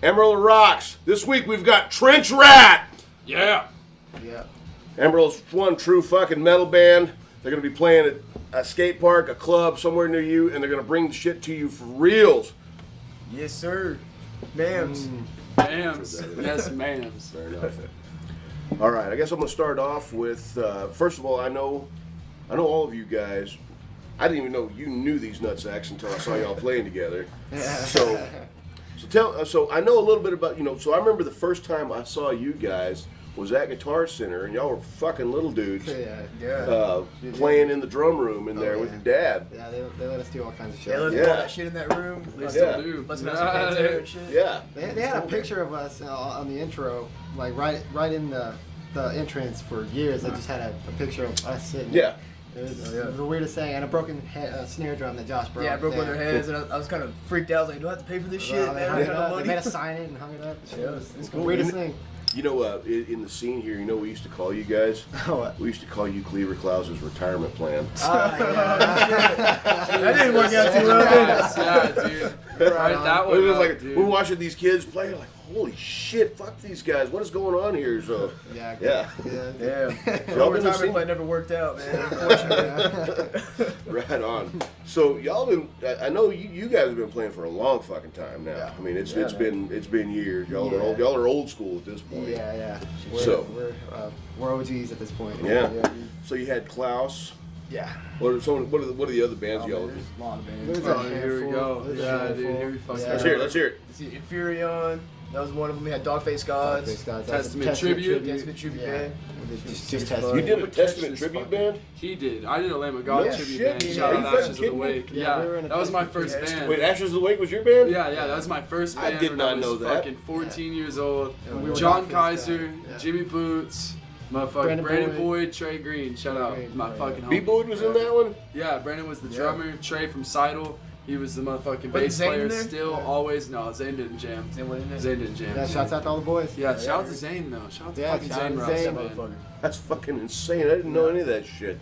Amarillo Rocks. This week we've got Trenchrat. Yeah. Amarillo's one true fucking metal band. They're going to be playing at a skate park, a club, somewhere near you, and they're going to bring the shit to you for reals. Yes, sir. Mams. Mams. Yes, mams. Fair enough. All right, I guess I'm going to start off with, first of all, I know all of you guys. I didn't even know you knew these nutsacks until I saw y'all playing together. So I know a little bit about, so I remember the first time I saw you guys was at Guitar Center, and y'all were fucking little dudes playing in the drum room in there with your dad. Yeah, they let us do all kinds of shit. They let us do all that shit in that room. They still do. Let's not Pantera and shit. Yeah. They had a picture of us on the intro, like right in the entrance for years. They just had a picture of us sitting. Yeah. It was the weirdest thing, and a broken snare drum that Josh broke. Yeah, I broke one of their heads, and I was kind of freaked out. I was like, do I have to pay for this shit? They, Man, hung I it got no up. They money. made us sign it and hung it up. Yeah, It's cool. the weirdest thing. In the scene here, we used to call you guys? What? We used to call you Cleaver Klause's retirement plan. That didn't work out too well, did it? Yeah, dude. Right, that It was one. like, we're watching these kids play, like, holy shit, fuck these guys. What is going on here? So, yeah. Yeah. Y'all Your been retirement seeing- plan never worked out, man. Unfortunately. Right on. So y'all been, I know you guys have been playing for a long fucking time now. Yeah. I mean, it's been years. Y'all are old school at this point. Yeah. We're OGs at this point. Yeah. So you had Klause. Yeah. What are the other bands y'all? There's a lot of bands. There's a Oh, here we handful. go. There's a Yeah, handful. dude, here we fucking Yeah. Let's hear it. Let's hear it. Let's see, Infurion. That was one of them. We had Dogface Gods. Face Gods. Testament Tribute. Testament Tribute Yeah. band. Just Testament. You did a Texas Testament tribute fucking- band? He did. I did a Lamb of God No tribute shit, band. dude. Shout Are out you Ashes fucking of the kidding me? Wake. Yeah, we Yeah, were in a that was my Testament first tribute. band. Wait, Ashes of the Wake was your band? Yeah, that was my first I band. did when not I was know that. fucking 14 years old. we were John Dogface Kaiser, guys. Yeah. Jimmy Boots, motherfucking Brandon Boyd, Trey Green. Shout out my fucking homie. B-Boyd was in that one? Yeah, Brandon was the drummer. Trey from Seidel. He was the motherfucking bass Zane player. in there? Still, always. No, Zane didn't jam. Zane went in there? Zane didn't jam. Yeah, shouts out to all the boys. Yeah, shout out to Zane though. Shout out to Yeah, fucking shout out Zane to Ross, Zane. man. Motherfucker. That's fucking insane. I didn't know any of that shit.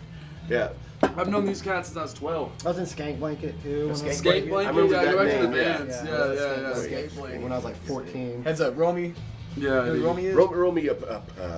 Yeah. I've known these cats since I was 12. I was in Skank Blanket too. when I was- Skate I Blanket, remember yeah, that go back to the name, yeah. bands. Yeah. Yeah. Skate Blanket. When I was like 14. Heads up, Romy. Yeah, Who dude. Romy is? Roll me up.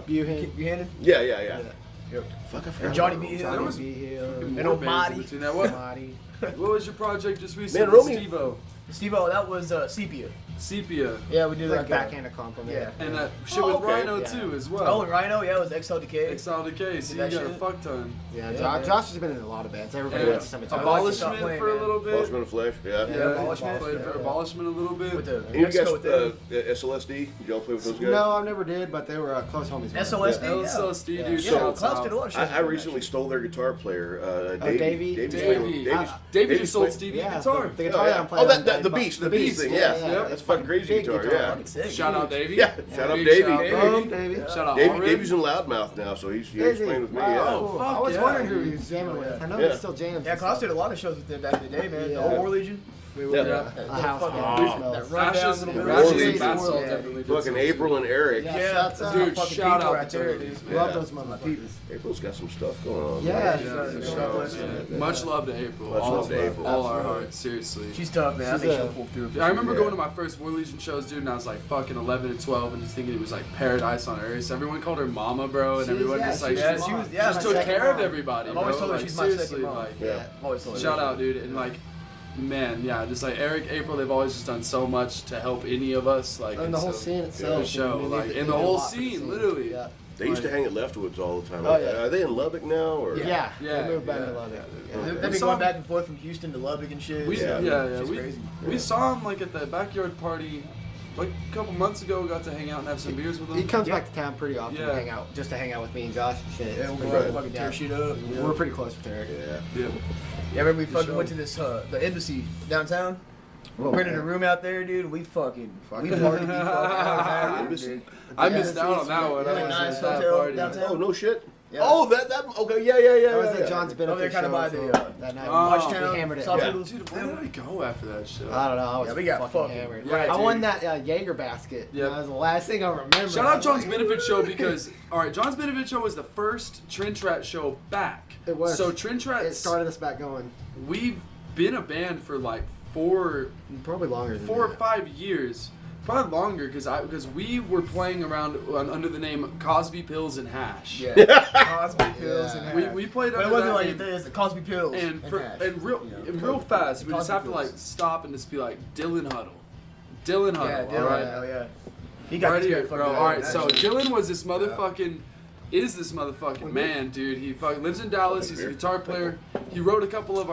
Buhan. You handed? Yeah. Yep. Fuck, I Or forgot. Johnny about B. There Hill. was- B. Hill. And More bands in Omadi. between that. What Marty. was your project just recently? Man, Romy- Devo. Steve-O, that was Sepia. Sepia. Yeah, we did Like like backhand compliment. Yeah. And that shit Oh, with okay. Rhino Yeah. too as Oh, well. and Rhino, yeah, it was XL Decay. Exile Decay, so you that got a shit? fuck ton. Yeah, Yeah, Josh, man. Josh has been in a lot of bands. Everybody And went to Cemetery. Abolishment Abolishment playing, for a man. little bit. Abolishment of Flesh, yeah. Yeah, Yeah, Abolishment. played for Abolishment a little bit. With the And you Mexico guys, with SLSD, did y'all play with those guys? No, I never did, but they were close homies. of mine. SOSD. Yeah, Yeah. LSD, Yeah. dude. Yeah, shouts Klaus out. did a lot of shit. I recently stole their guitar player, Davey? Davey. Davey. Davies Davey just sold Stevie a Yeah, guitar. the guitar that I'm Oh, playing. the Beast thing, yeah. yeah. That's fucking crazy Big guitar, guitar. yeah. Fucking sick. Shout out Davey. Yeah, shout out Big Davey. shout out Boom, Davey. Shout out Davey, Alred. Davey's in Loudmouth now, so he's playing with me, Wow, yeah. cool. fuck I was yeah, wondering who dude. he was jamming with. I know Yeah. he still jams. Yeah, Klaus did a lot of shows with them back in the day, man. Yeah. The whole War Legion. We were Yeah. a house fucking- band. that rundown Ashes little and bit. Ashes Ashes and and Bath Salt Yeah. definitely did Fucking some April and Eric. Yeah, Yeah, shouts out. Dude, fucking shout people out right to there, those, dude. man. Love those motherfuckers. April's got some stuff going on. Yeah, man. she does. Yeah. Shout out, Yeah. Much love to April. Much love to April. All our Absolutely. hearts, seriously. She's tough, man. I She's think a- she'll pull through. Yeah, I remember Yeah. going to my first War Legion shows, dude, and I was like fucking 11 and 12 and just thinking it was like paradise on earth. So everyone called her mama, bro, and She is, everyone yeah, just like, she's Yeah, my she mom. was- yeah, just She's took my second care of mom. everybody, I've bro. always told her Like, she's my second seriously, mom. like, Yeah. I've always told her. shout out, dude, and like, man, yeah, just like Eric, April, they've always just done so much to help any of us, like, And the whole so- scene itself. the show, I mean, like, they and did the a whole lot for the scene, scene. literally. Yeah. They used to hang at Leftwoods all the time. Oh, yeah. Are they in Lubbock now? Or? Yeah, Yeah, they moved back yeah. to Lubbock. They've Yeah. been saw- going back and forth from Houston to Lubbock and shit. We, Yeah. yeah, She's we, crazy. we saw him like at the backyard party, like a couple months ago. We got to hang out and have some beers with him. He comes Yeah. back to town pretty often Yeah. to hang out, just to hang out with me and Josh and shit. Yeah, It's we'll pretty go out good. and fucking tear shit up. We're pretty close with Eric. Yeah. Yeah. Yeah, remember we Good fucking show. went to this the embassy downtown. We Whoa, rented a man. room out there, dude. We fucking Fucking- partied the fuck out, Embassy? dude. I Yeah, missed out on that one. Yeah, I like was nice at that hotel party. downtown. Oh, no shit? Yeah. Oh, that, okay, yeah. That was yeah. at John's benefit Over there kinda show, by so the, that night. Oh. Watchtown, we hammered it. South Yeah. Eagles. Dude, where did I go after that show? I don't know. I was Yeah, we got fucking fucking hammered. right, I won dude. that Jaeger basket. Yeah. That was the last thing I remember. Shout out John's Benefit Show because, alright, John's Benefit Show was the first Trenchrat show back. It was. So Trenchrat, It started us back going. we've been a band for like four Probably longer than 4 or that. 5 years, Probably longer because we were playing around under the name Cosby Pills and Hash. Yeah. Cosby Pills and Hash. We played But under it wasn't that like name. this. The Cosby Pills And Hash. real fast, we just have to Cosby like Pills. stop and just be like Dylan Huddle. Dylan Huddle, Yeah, Dylan. alright? Oh yeah. He got Right this here, motherfucker bro. out. Alright, so Actually. Dylan was this motherfucking this motherfucking man, dude. He fucking lives in Dallas. He's a guitar player. He wrote a couple of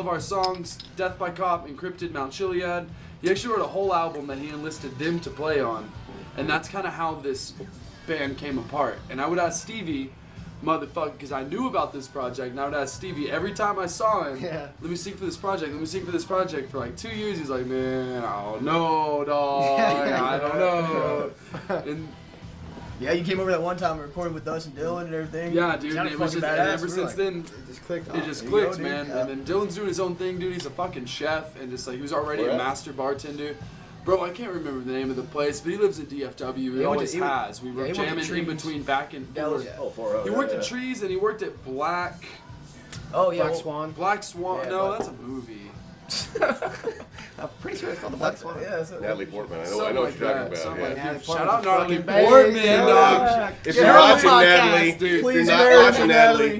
our songs, Death by Cop, Encrypted, Mount Chiliad. He actually wrote a whole album that he enlisted them to play on. And that's kind of how this band came apart. And I would ask Stevie, motherfucker, because I knew about this project, and I would ask Stevie every time I saw him, let me sing for this project, For like 2 years, he's like, man, I don't know, dog. I don't know. And Yeah, you came over that one time and recorded with us and Dylan and everything. yeah, dude, Sounded it was fucking just, and badass. ever We were since like, then, It just clicked. it just There you clicked, go, man. dude. And then Dylan's doing his own thing, dude. He's a fucking chef, and just like he was already Where a at? master bartender. Bro, I can't remember the name of the place, but he lives in DFW. He went to- always he went- has. We were yeah, he went to jamming in Trees. between back and Dallas. forth. Yeah. Oh, 4 He worked at Trees and he worked at Black Oh yeah. Black well, Swan. Black Swan. Yeah, No, Black- that's a movie. I'm pretty sure it's called the Black Swan. Yeah, that's Natalie Portman. I know Something what like you're talking that, about. something Yeah. like Natalie that. Shout Portman's out Natalie fucking babe, Portman, yeah. dog. If Get you're her on the watching, podcast, Natalie, dude. if Please you're marry not me, watching Natalie. Natalie,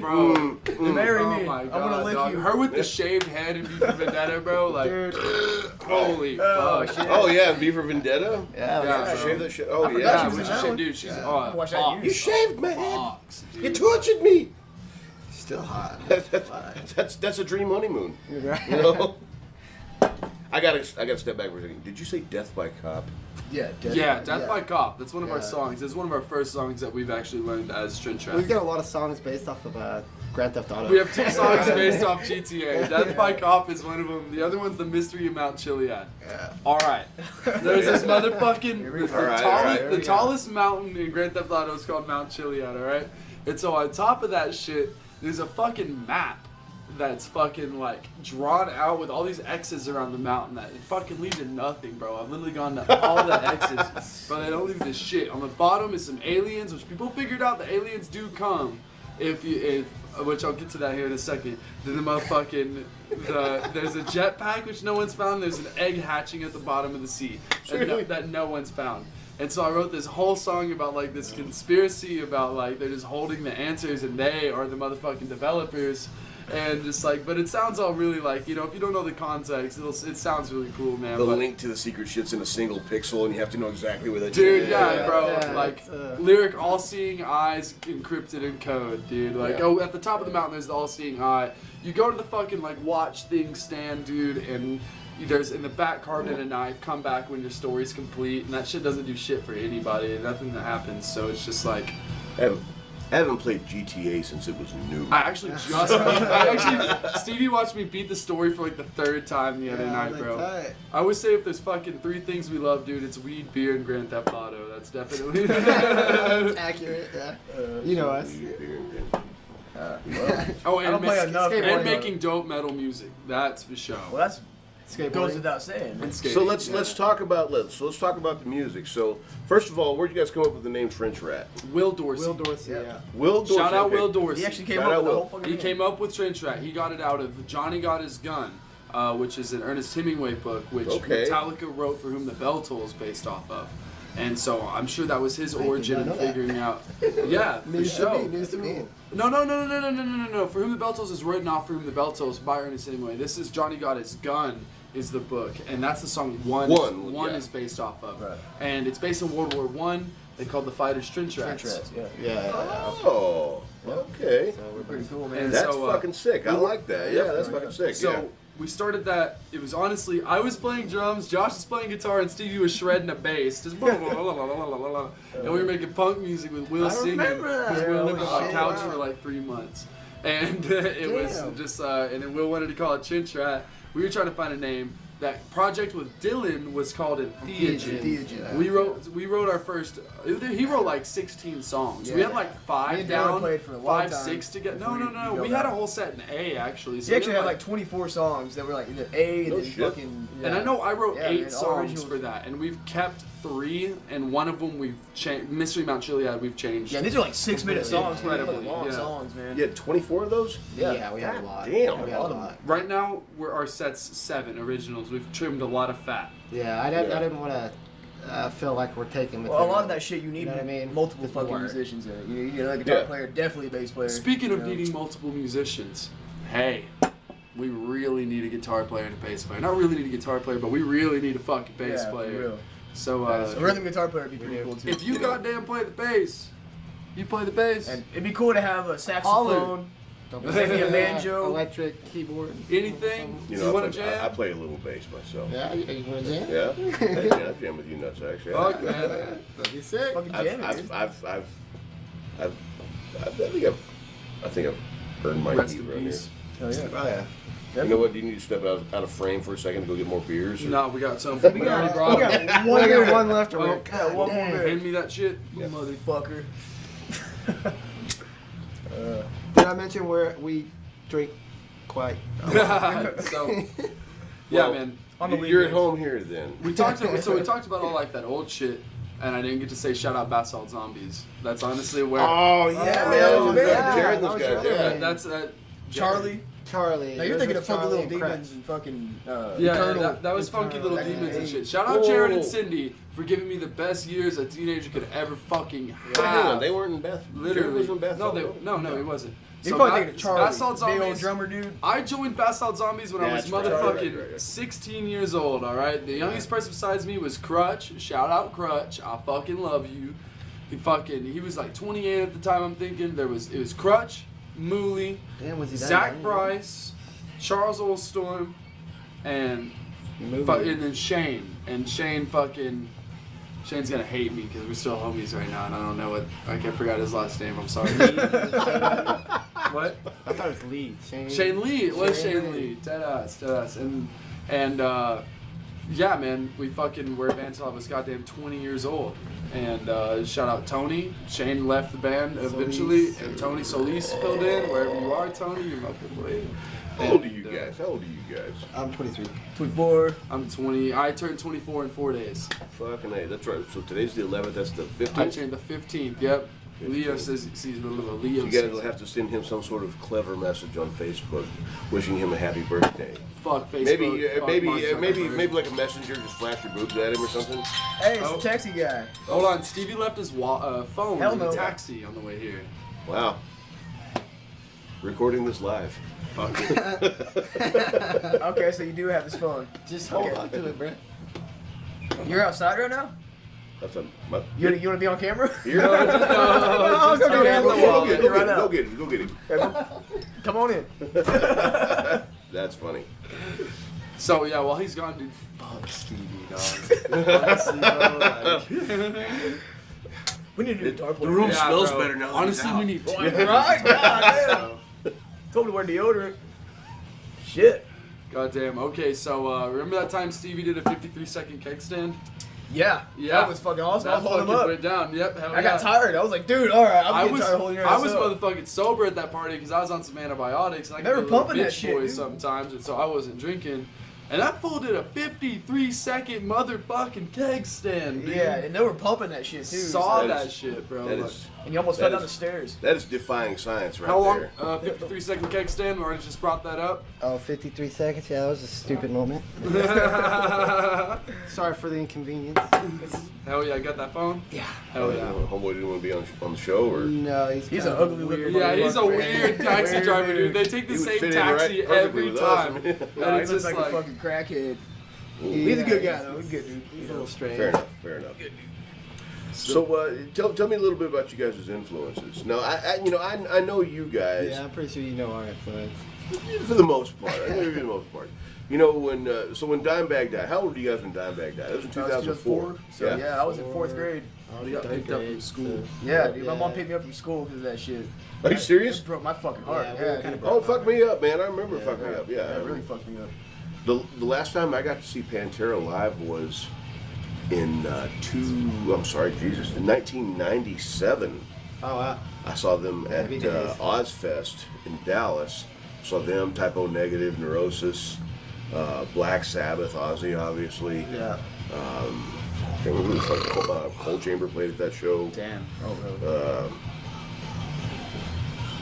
Bro. Marry Oh me. my I god, wanna lick dog. you. Her with the shaved head and V for Vendetta, bro. Like, Dude. holy Oh, fuck. shit. oh yeah, V for Vendetta. Yeah, Yeah, man. bro. Shave that shit. Oh I forgot yeah. she Yeah, was we in should that one. dude. She's I watched that years You ago. shaved my head. Box, dude. You tortured me. Still hot. That's a dream honeymoon. You're right. You know. I gotta step back for a second. Did you say Death by Cop? Yeah. Yeah, Death by Cop. That's one of our Yeah. songs. It's one of our first songs that we've actually learned as Trenchrat. We've got a lot of songs based off of Grand Theft Auto. We have 2 songs based off GTA. Death by Cop is one of them. The other one's The Mystery of Mount Chiliad. Yeah. Alright. There's this motherfucking... Here we go. tallest mountain in Grand Theft Auto is called Mount Chiliad, alright? And so on top of that shit, there's a fucking map that's fucking like drawn out with all these X's around the mountain that it fucking leads to nothing, bro. I've literally gone to all the X's, but they don't leave this shit. On the bottom is some aliens, which people figured out the aliens do come. Which I'll get to that here in a second. Then there's a jetpack which no one's found. There's an egg hatching at the bottom of the sea that no one's found. And so I wrote this whole song about like this conspiracy about like they're just holding the answers and they are the motherfucking developers. And just like, but it sounds all really like, you know, if you don't know the context, it sounds really cool, man. The but, link to the secret shit's in a single pixel, and you have to know exactly where that. dude, shit yeah, is. bro, Yeah, like it's, lyric all-seeing eyes encrypted in code, dude. Like, Yeah. oh, at the top of the mountain there's the all-seeing eye. You go to the fucking like watch thing stand, dude, and there's in the back carved in a knife. Come back when your story's complete, and that shit doesn't do shit for anybody. Nothing that happens. So it's just like. I haven't played GTA since it was new. I actually Stevie watched me beat the story for like the 3rd time the other night, bro. Tight. I would say if there's fucking 3 things we love, dude, it's weed, beer, and Grand Theft Auto. That's definitely. It's accurate, yeah. You know us. Oh, I don't play enough. and making dope metal music. That's for sure. Well, that's Skateboarding. goes without saying. And skating, So let's yeah. talk about the music. So first of all, where'd you guys come up with the name Trenchrat? Will Dorsey. Will Dorsey, yeah. Will Dorsey. Shout out okay. Will Dorsey. He actually came Shout up out with the Will. whole fucking He name. came up with Trenchrat. He got it out of Johnny Got His Gun, which is an Ernest Hemingway book, which Okay. Metallica wrote For Whom the Bell Tolls based off of. And so I'm sure that was his did origin not in know that. figuring out. Yeah, for News to sure. me, news to me. No. For Whom the Bell Tolls is written off For Whom the Bell Tolls by Ernest Hemingway. This is Johnny Got His Gun is the book, and that's the song One yeah. is based off of. Right. And it's based in World War One. They called the fighters Trenchrats. Trenchrat, yeah. Yeah. Oh, okay. So we're pretty cool, man. And That's so, fucking sick. I like that. Yeah, that's fucking sick. So yeah. we started that. It was honestly, I was playing drums, Josh was playing guitar, and Stevie was shredding a bass. Just blah, blah, blah, blah, blah, blah, blah. And we were making punk music with Will I singing. remember that. Because Will lived on my Shit, couch wow. for like 3 months. And it was Damn. just, and then Will wanted to call it Trenchrat. We were trying to find a name. That project with Dylan was called Entheogen. Entheogen. We wrote our first. He wrote like 16 songs. We Yeah. had like Me 5 and Dylan down, played for a long 5, time 6 together. before No. you We go had a back. whole set in A actually. So He actually we had like 24 songs that were like either A and No then shit. fucking. And I know I wrote Yeah, 8 man, all songs originals. for that, and we've kept 3, and one of them we've changed. Mystery Mount Chiliad we've changed. Yeah, these are like 6-minute songs, man. Incredibly, Fucking long yeah. songs, man. You had 24 of those? Yeah, we had a lot. damn. We had a lot. Right now, our set's 7 originals. We've trimmed a lot of fat. Yeah, I didn't want to feel like we're taking Well, a lot of material. that shit you need You know what I mean? multiple Just fucking work. musicians in it. You need a guitar Yeah. player, definitely a bass player. Speaking of you know? needing multiple musicians, hey, we really need a guitar player and a bass player. Not really need a guitar player, but we really need a fucking bass Yeah, for player. real. So A rhythm guitar player would be pretty cool too. if you goddamn play the bass, you play the bass. And it'd be cool to have a saxophone, maybe a banjo. Electric keyboard. Anything You you know, want to jam? I play a little bass myself. Yeah, you want to jam? Yeah, I jam with you nuts actually. Fuck, man. That'd be sick. Fucking I jam it, dude. think I've earned my Rest keep in right here. peace. Hell yeah. Oh yeah. You know what? Do you need to step out of frame for a second to go get more beers? Or? No, we got some. We We got, already we brought got it. one I beer. got one left to Oh, work. Yeah, one more beer. Hand me that shit, you Yeah. motherfucker. Did I mention we drink quite? So, yeah, Well, man. On the You're at weekends. home here then. We talked about all like that old shit, and I didn't get to say shout out Basalt Zombies. That's honestly where. Oh yeah, man, man. Jared, those that was guys. your Yeah. man. That's Charlie. Charlie. Now you're Yours thinking was of Funky Charlie Little and Crash. Demons and fucking Yeah, Eternal. that was Funky Little Eternal. Demons and Hey. shit. Shout out Whoa. Jared and Cindy for giving me the best years a teenager could ever fucking have. Hang on, they weren't in Beth. Jared Literally. was in Beth. No, he wasn't. You're So probably Ba- thinking of Charlie, Basalt big old Zombies. drummer dude. I joined Basalt Zombies when I was That's right, motherfucking right. 16 years old, alright? The youngest person besides me was Crutch. Shout out Crutch. I fucking love you. He was like 28 at the time, I'm thinking. It was Crutch, Mooley, Damn, was he that Zach young? Bryce, Charles Olstorm, and then Shane. And Shane's gonna hate me because we're still homies right now, and I don't know what. I forgot his last name. I'm sorry. What? I thought it was Lee. Shane Lee. It was Shane Shane Lee. Lee. Dead ass. And yeah, man, we're a band till I was goddamn 20 years old. And shout out Tony. Shane left the band eventually, Solis. and Tony Solis filled in. Wherever you are, Tony, you're fucking late. How old are you guys? How old are you guys? I'm 23. 24. I'm 20. I turned 24 in 4 days. Fucking A. That's right. So today's the 11th. That's the 15th. I turned the 15th. Yep. Leo says he's a little Leo. So you guys will have to send him some sort of clever message on Facebook, wishing him a happy birthday. Fuck Facebook. Maybe like a messenger, just flash your boobs at him or something. Hey, it's Oh. the taxi guy. Hold on, Stevie left his phone Hell in the no. taxi on the way here. Wow. Recording this live. Fuck. Okay, so you do have his phone. Just hold Okay. on to it, bro. You're outside right now? That's a. You want to be on camera? Here. No, just go turn get on it. the Go wall. get Right him. now. Go get him. Go get him. Come on in. That's funny. So yeah, while he's gone, dude, fuck Stevie, dog. Honestly, bro, like, We need a new guitar player. The room yeah, smells bro. better now that Honestly, he's we out. need. Right? God damn. Told me to wear deodorant. Shit. Goddamn. Okay, so remember that time Stevie did a 53-second kickstand? Yeah. Yeah. That was fucking awesome. I That was holding fucking him went down. Yep. Hell up. I got yeah. tired. I was like, dude, all right. I I'm getting was tired of holding your I ass was up. motherfucking sober at that party because I was on some antibiotics and I They could were be a little pumping that bitch shit, boy dude. sometimes, and so I wasn't drinking. And that fool did a 53-second motherfucking keg stand, dude. Yeah, and they were pumping that shit too. Saw That that is- shit, bro. That Like, is And you almost That fell down is- the stairs. that is defying science right how long? there. 53-second keg stand. We already just brought that up. Oh, 53 seconds? Yeah, that was a stupid moment. Hell Sorry for the inconvenience. yeah, I got that phone. Yeah. Hell yeah. Homeboy didn't want to be on the show, or No, He's kind an of ugly weird. looking Yeah, he's a motherfucker, weird man. taxi Weird driver, dude. dude. They take the He would same fit in right taxi perfectly every with us. time. No, And he it's looks just like like, a fucking crackhead. Yeah, He's a good guy though. He's a good dude. He's a little strange. fair enough. Fair enough. So tell me a little bit about you guys' influences. Now I know you guys Yeah, I'm pretty sure you know our influence. for the most part. I know you for the most part. You know when Dimebag died. How old were you guys when Dimebag died? It was in 2004. So yeah, I was in 4th grade. we got picked up from school. Yeah, dude. My mom picked me up from school because of that shit. Are you serious? It broke my fucking heart. Yeah, we Yeah, were kinda dude. Oh, fuck me up, man! I remember fuck me up. Yeah, Yeah, it really fucked me up. The last time I got to see Pantera live was in 1997. Oh, wow. I saw them at Happy days. Ozfest in Dallas. Saw them, Typo Negative, Neurosis, Black Sabbath, Ozzy, obviously. Yeah. Can't remember who the fuck Cold Chamber played at that show. Damn. Oh, really?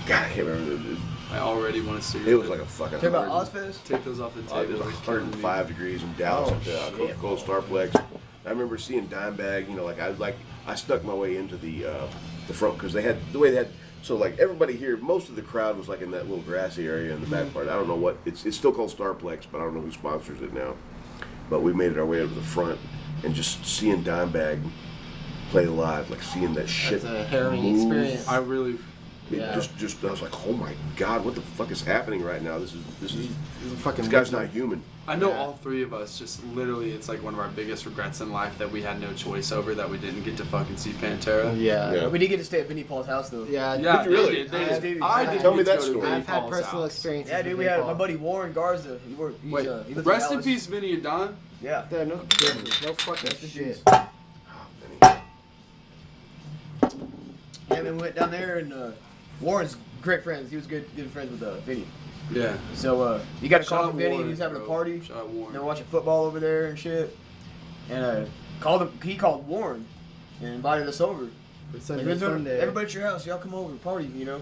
God, I can't remember. I already want to see It was like a fucking. Talk about 100 Ozfest? Take those off the It table. was They're killing me. 105 degrees in Dallas Oh, at the shit. Coca-Cola Starplex. I remember seeing Dimebag. You know, I stuck my way into the front because they had the way they had. So like everybody here, most of the crowd was like in that little grassy area in the back part. I don't know what it's still called Starplex, but I don't know who sponsors it now. But we made it our way up to the front, and just seeing Dimebag play live, like seeing that shit. That's a harrowing move. experience. I really. Just I was like, oh my god, what the fuck is happening right now? This is fucking this guy's not human. I know all three of us just literally, it's like one of our biggest regrets in life that we had no choice over, that we didn't get to fucking see Pantera. Yeah. We did get to stay at Vinnie Paul's house though. Yeah, Yeah, Did you really? They did. I did Tell me get to that go to story. Vinnie I've had Paul's personal house. experiences. Yeah, dude, with we Vinnie had Paul. my buddy Warren Garza. He lives Wait, in rest in Dallas. peace, Vinny and Don. Yeah. Yeah, no kidding. No fucking Rest in shit. peace. Yeah, man, we went down there and Warren's great friends. He was good friends with Vinny. Yeah. So he got a call Shout from out Vinny. Warren, He was having a bro. party. Shout out Warren. They were watching football over there and shit. And he called Warren and invited us over. Sunday, Like, Sunday. everybody at your house, y'all come over, party, you know.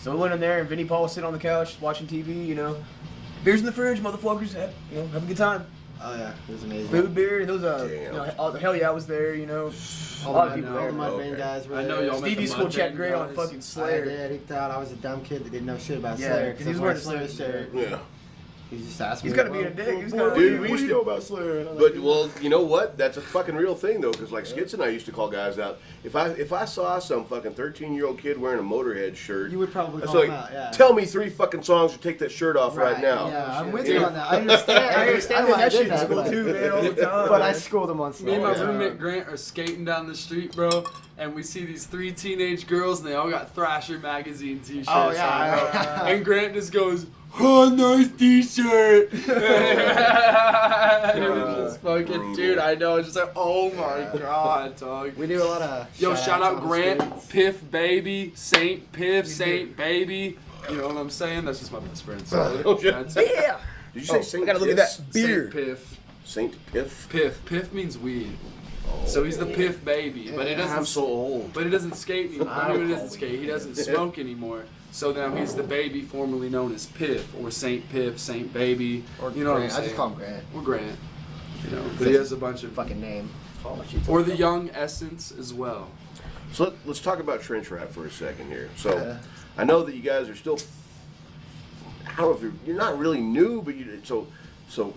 So we went in there and Vinnie Paul was sitting on the couch watching TV, you know. Beers in the fridge, motherfuckers. Have a good time. Oh yeah, it was amazing. Food, beer, and those Damn. all the Hell Yeah was there, you know. A All lot of I people know. All there. the Mudvayne Okay. guys were I know there. y'all met Stevie the School Mudvayne checked great on guys. fucking I Slayer. did. He thought I was a dumb kid that didn't know shit about Yeah, Slayer. 'cause he was wearing wearing a a Slayer shirt. Yeah. He just asked me. He's gotta be well, a dick. He's well, gotta Dude, be we used to about Slayer? And I'm But like, well, you know what? That's a fucking real thing though, because like Skits and I used to call guys out. If I saw some fucking 13-year-old kid wearing a Motorhead shirt, you would probably I was call like, him out. Yeah. tell me 3 fucking songs to take that shirt off right, now. Yeah, I'm with Yeah. you on that. I understand. I understand did why I that shit did in that. school but- too, man, all the time. But I man. schooled him on Me and my Slayer. roommate Grant are skating down the street, bro, and we see these 3 teenage girls, and they all got Thrasher magazine t-shirts Oh, on, yeah. bro. And Grant just goes, "Oh, nice t-shirt." It was just fucking, dude, I know, it's just like, oh my god, dog. We do a lot of. Yo, shout out on the Grant, streets. Piff Baby, Saint Piff, Saint Baby. You know what I'm saying? That's just my best friend. So Oh, shit. that's Yeah. Did you say I Saint gotta look at Piff? that beer. Saint Piff. Saint Piff? Piff. Piff means weed. So he's the Piff Baby, but he I'm doesn't. so old. But he doesn't skate anymore. I mean, he doesn't skate. He doesn't smoke anymore. So now he's the baby, formerly known as Piff or Saint Piff, Saint Baby. Or you know what I'm Grant. I saying? just call him Grant. Or Grant. You know, but he has a bunch of. Fucking name. Or the Young Essence as well. So let's talk about Trenchrat for a second here. So I know that you guys are still. I don't know if you're not really new, but so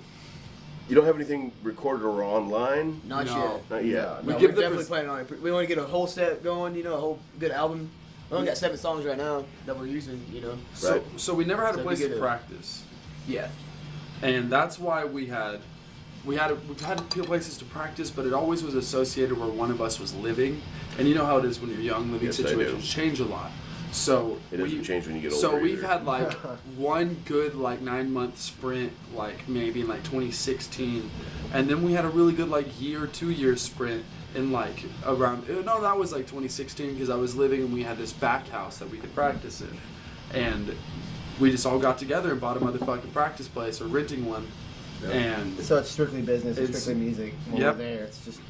you don't have anything recorded or online. Not No. yet. Not yet. We No, give we're the definitely pres- planning on it. We want to get a whole set going, you know, a whole good album. We only got 7 songs right now that we're using, you know. Right. So we never had a So we place get to a- practice. Yeah. And that's why we've had places to practice, but it always was associated where one of us was living. And you know how it is when you're young, living Yes, I do. situations change a lot. So It doesn't change when you get older. So we've either. had like one good like 9-month sprint, like maybe in like 2016, and then we had a really good like 2-year sprint in like around no, that was like 2016 because I was living and we had this back house that we could practice in, and we just all got together and bought a motherfucking practice place or renting one, and So it's strictly business. It's It's- strictly music. When Yep. we're there, it's just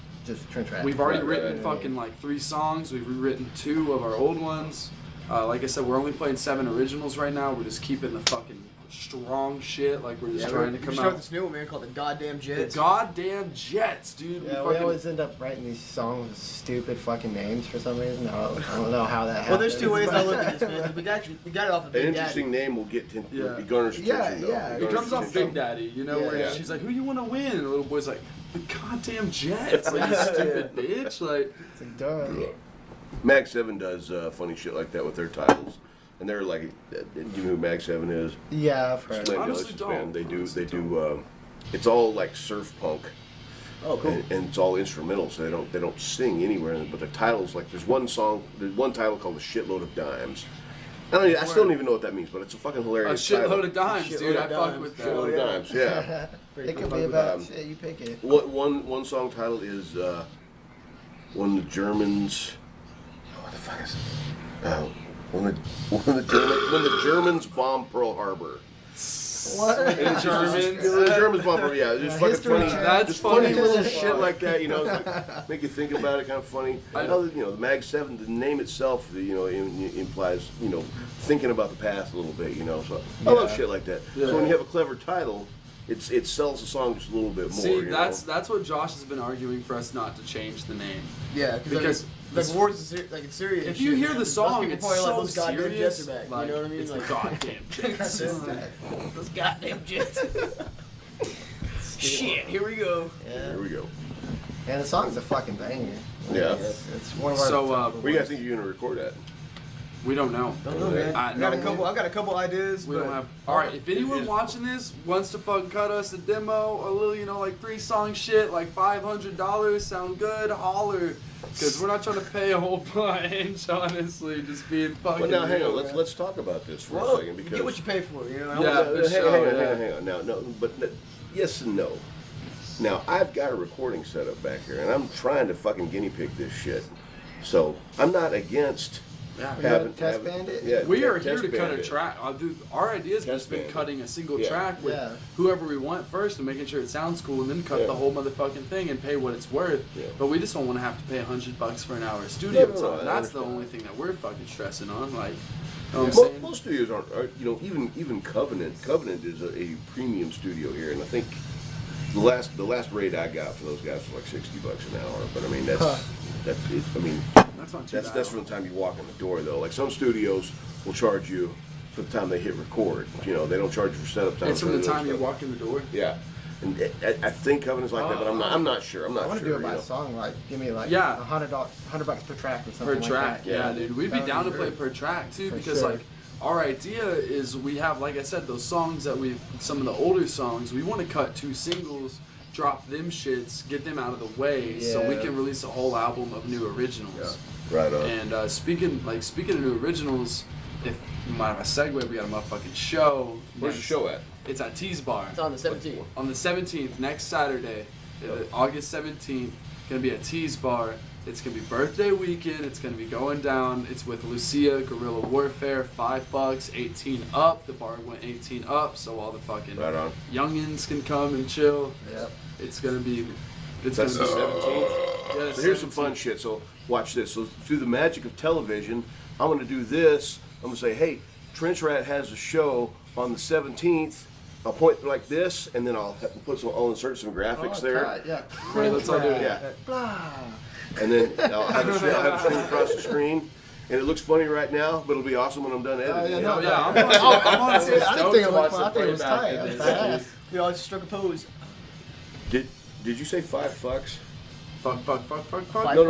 Trenchrat. we've already Right, written fucking like 3 songs. We've rewritten 2 of our old ones. Like I said, we're only playing 7 originals right now. We're just keeping the fucking strong shit. Like we're just trying to We come start out. this new one, man, called The Goddamn The Jets. goddamn Jets, dude. Yeah, we always end up writing these songs with stupid fucking names for some reason. I don't know how that happened. Well, there's 2 ways I look at this, man. We got it off of An Big interesting Daddy. name will get Yeah. it garners Yeah, attention. though. yeah. It It garners comes off attention. Big Daddy, you know, Yeah, where yeah. she's like, "Who you want to win?" And the little boy's like, "The goddamn Jets, like you stupid bitch." Like, It's like, duh. Mag 7 does funny shit like that with their titles, and they're like, you know who Mag 7 is? Yeah, I've heard. Glenn Honestly, Gillis's don't. band. They do. Honestly, They do. It's all like surf punk. Oh, cool. And it's all instrumental, so they don't sing anywhere. But the titles, like, there's one title called "A Shitload of Dimes." I still don't even know what that means, but it's a fucking a hilarious shitload title. of dimes, dude. I Shitload of fuck dimes. with that. Shitload of dimes, yeah. It could be Um, about shit. You pick it. One song title is when the Germans. What the fuck is it? When the Germans bomb Pearl Harbor. What? The Germans. The Germans bomb Pearl. Yeah, it's fucking history funny. channel. That's Just funny funny. little shit like that, you know, it's like, make you think about it, kind of funny. I I know that, the Mag 7, the name itself, implies, thinking about the past a little bit, so I love shit like that. Yeah. So when you have a clever title, it sells the song just a little bit more. See, you know? that's what Josh has been arguing for us not to change the name. Yeah, because like words like it's serious. if you hear the song, it's so those goddamn serious. Jets are back. Like, You know what I mean? it's Like, the goddamn Jets. those goddamn Jets. Shit, here we go. Yeah. Here we go. And the song's a fucking banger. Yeah. It's one of our. So, Where do you guys think you're gonna record at? we don't know. Don't know, man. I I got a know. couple. I got a couple ideas. We but don't have. All right, if anyone watching this wants to fucking cut us a demo, a little, like 3-song shit, like $500, sound good, holler. Because we're not trying to pay a whole bunch, honestly, just being fucking. Well, now hang on. real. Let's talk about this for Well, a second because get what you pay for. You know. Yeah. for sure, hang on. Now, no, but yes and no. Now I've got a recording setup back here, and I'm trying to fucking guinea pig this shit. So I'm not against Yeah. having test band it? Yeah, We yeah, are here test to cut band a it. track. Dude, our idea has Test been band. cutting a single Yeah. track with Yeah. whoever we want first and making sure it sounds cool, and then cut Yeah. the whole motherfucking thing and pay what it's worth. Yeah. But we just don't want to have to pay $100 for an hour of studio No, time. I That's the understand. only thing that we're fucking stressing on. Like, you know what I'm Most, saying? most studios aren't, even Covenant. Covenant is a premium studio here, and I think the last rate I got for those guys was like $60 an hour. But I mean that's it. I mean That's not too that's bad. from the time you walk in the door though. Like some studios will charge you for the time they hit record. You know, they don't charge you for setup time. It's from the for time you stuff. walk in the door. Yeah, and I think Covenant's like that, but I'm not sure. I'm not I want to sure. do it by you know. song. Like, give me like Yeah. $100 per track or Per something track, like that. yeah, dude. We'd be That would down to be play great. per track too, For because sure. like our idea is we have, like I said, those songs that some of the older songs. We want to cut 2 singles, drop them shits, get them out of the way, so we Yeah. can release a whole album of new originals. Right on. And speaking of new originals, if you might have a segue, we got a motherfucking show. Where's the show at? It's at T's Bar. It's on the 17th. On the 17th, next Saturday, August 17th, gonna be at T's Bar. It's gonna be birthday weekend. It's gonna be going down. It's with Lucia, Guerrilla Warfare, $5, 18 up. The bar went 18 up, so all the fucking Right on. youngins can come and chill. Yep. It's gonna be. It's That's the gonna be 17th. Yeah, So here's some fun shit. So watch this. So through the magic of television, I'm going to do this. I'm going to say, hey, Trenchrat has a show on the 17th. I'll point like this, and then I'll insert some graphics there. God, yeah. Right, let's all do it. Yeah. Blah. And then I'll have a screen across the screen. And it looks funny right now, but it'll be awesome when I'm done editing. yeah, it. no, Oh yeah, I'm honestly I didn't stoked think to it watch looked fun. I the think it was playback tight. of It was this, badass. dude. We all just struck a pose. Did you say $5? Fuck. Five No.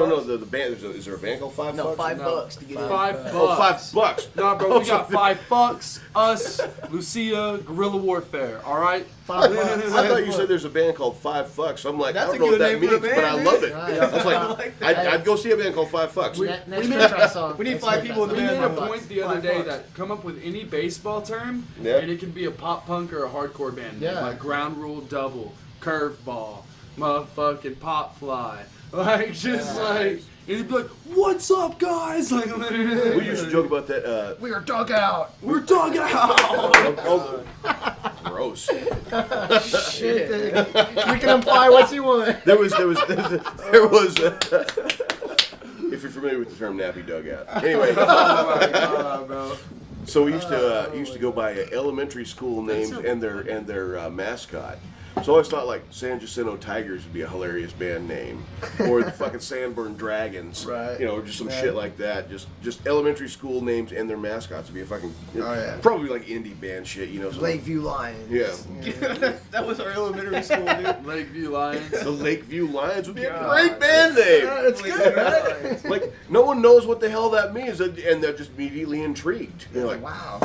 bucks? The band. Is there a band called $5? No, $5 No. to get in. $5. Oh, $5. Nah, bro, we got $5. Us, Lucia, Guerrilla Warfare. All right. I thought you said there's a band called Five Fucks. I'm like, That's I a don't know what good that name for a means, but I band, love dude. it. Right. I was I like, like that. I'd go see a band called Five Fucks. Next we Trenchrat song. we need Next 5 Trenchrat people in the We song. made band. a $5. point the other day $5. that come up with any baseball term, Yeah. and it can be a pop punk or a hardcore band. Yeah. Like ground rule double, curveball, motherfucking pop fly. Like, just like, and he'd be like, what's up, guys? Like, We used to joke about that. We are dug out. we're dug out. Gross. Shit. We can imply what you want. There was. If you're familiar with the term nappy dugout. Anyway, Oh my god, bro. so we used to go by elementary school names and their mascot. So I always thought like San Jacinto Tigers would be a hilarious band name, or the fucking Sanborn Dragons, Right. You know, or just some shit like that. Just elementary school names and their mascots would be a fucking probably like indie band shit, you know. something. Lakeview Lions. Yeah. That was our elementary school, dude. Lakeview Lions. The Lakeview Lions would be a God. great band name. It's good, right? Like no one knows what the hell that means, and they're just immediately intrigued. You're like, Wow.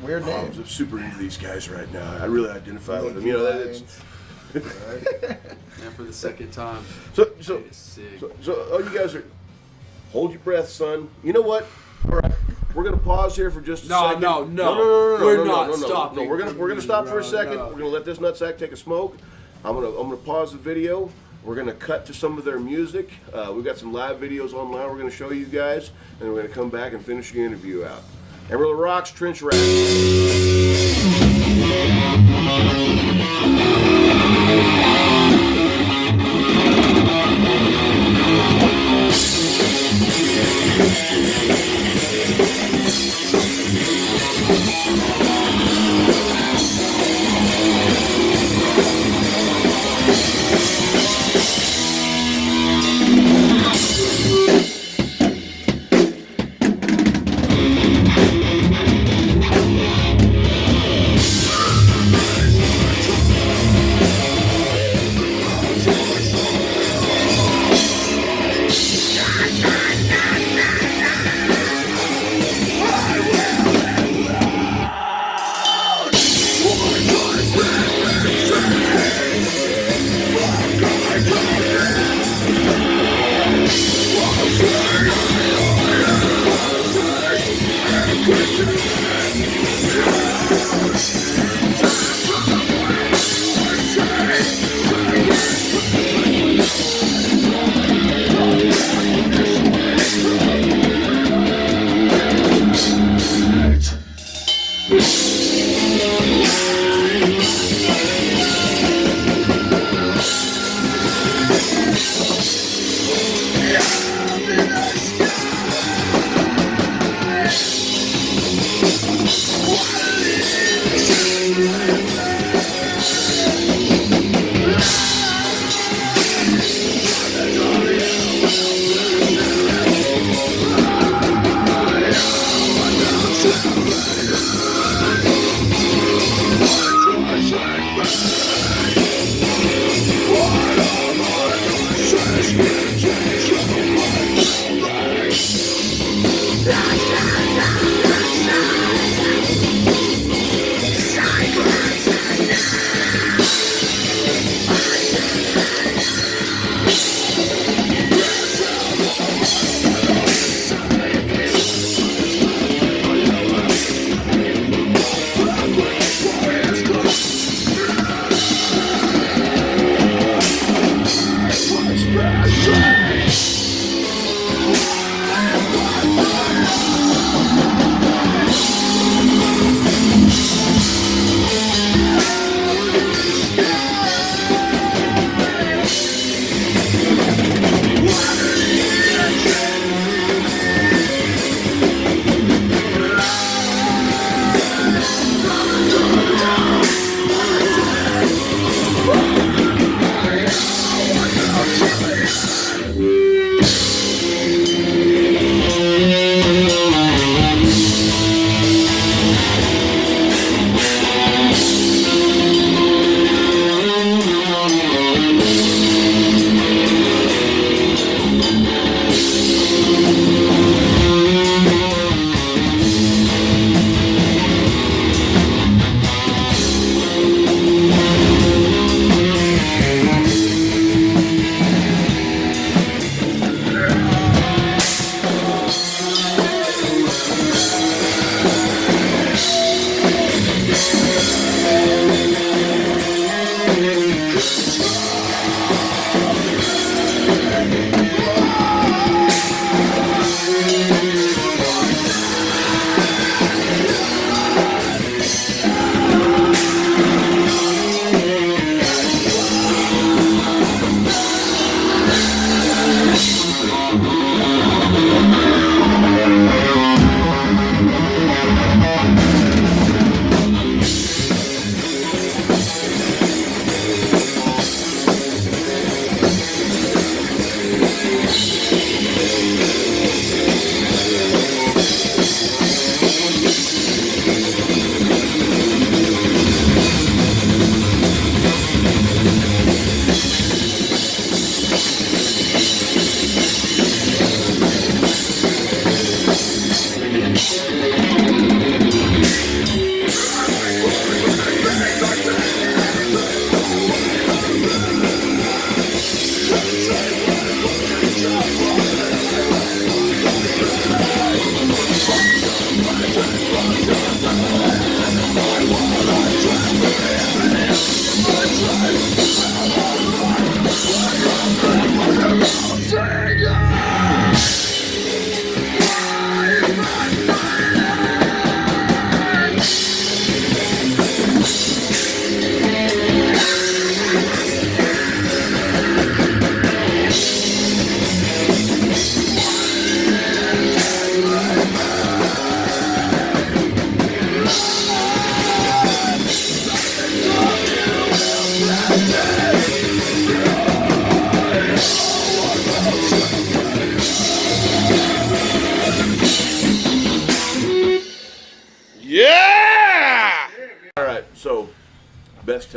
Weird oh, name. I'm super into these guys right now. I really identify with them. You know, it's And for the second time. so. It is sick. So, oh, you guys are. Hold your breath, son. You know what? All right, we're gonna pause here for just a second. No. We're not stopping No, we're gonna for stop for a you, second. no. We're gonna let this nutsack take a smoke. I'm gonna pause the video. We're gonna cut to some of their music. We've got some live videos online. We're gonna show you guys, and we're gonna come back and finish the interview out. Amarillo Rocks, Trenchrat.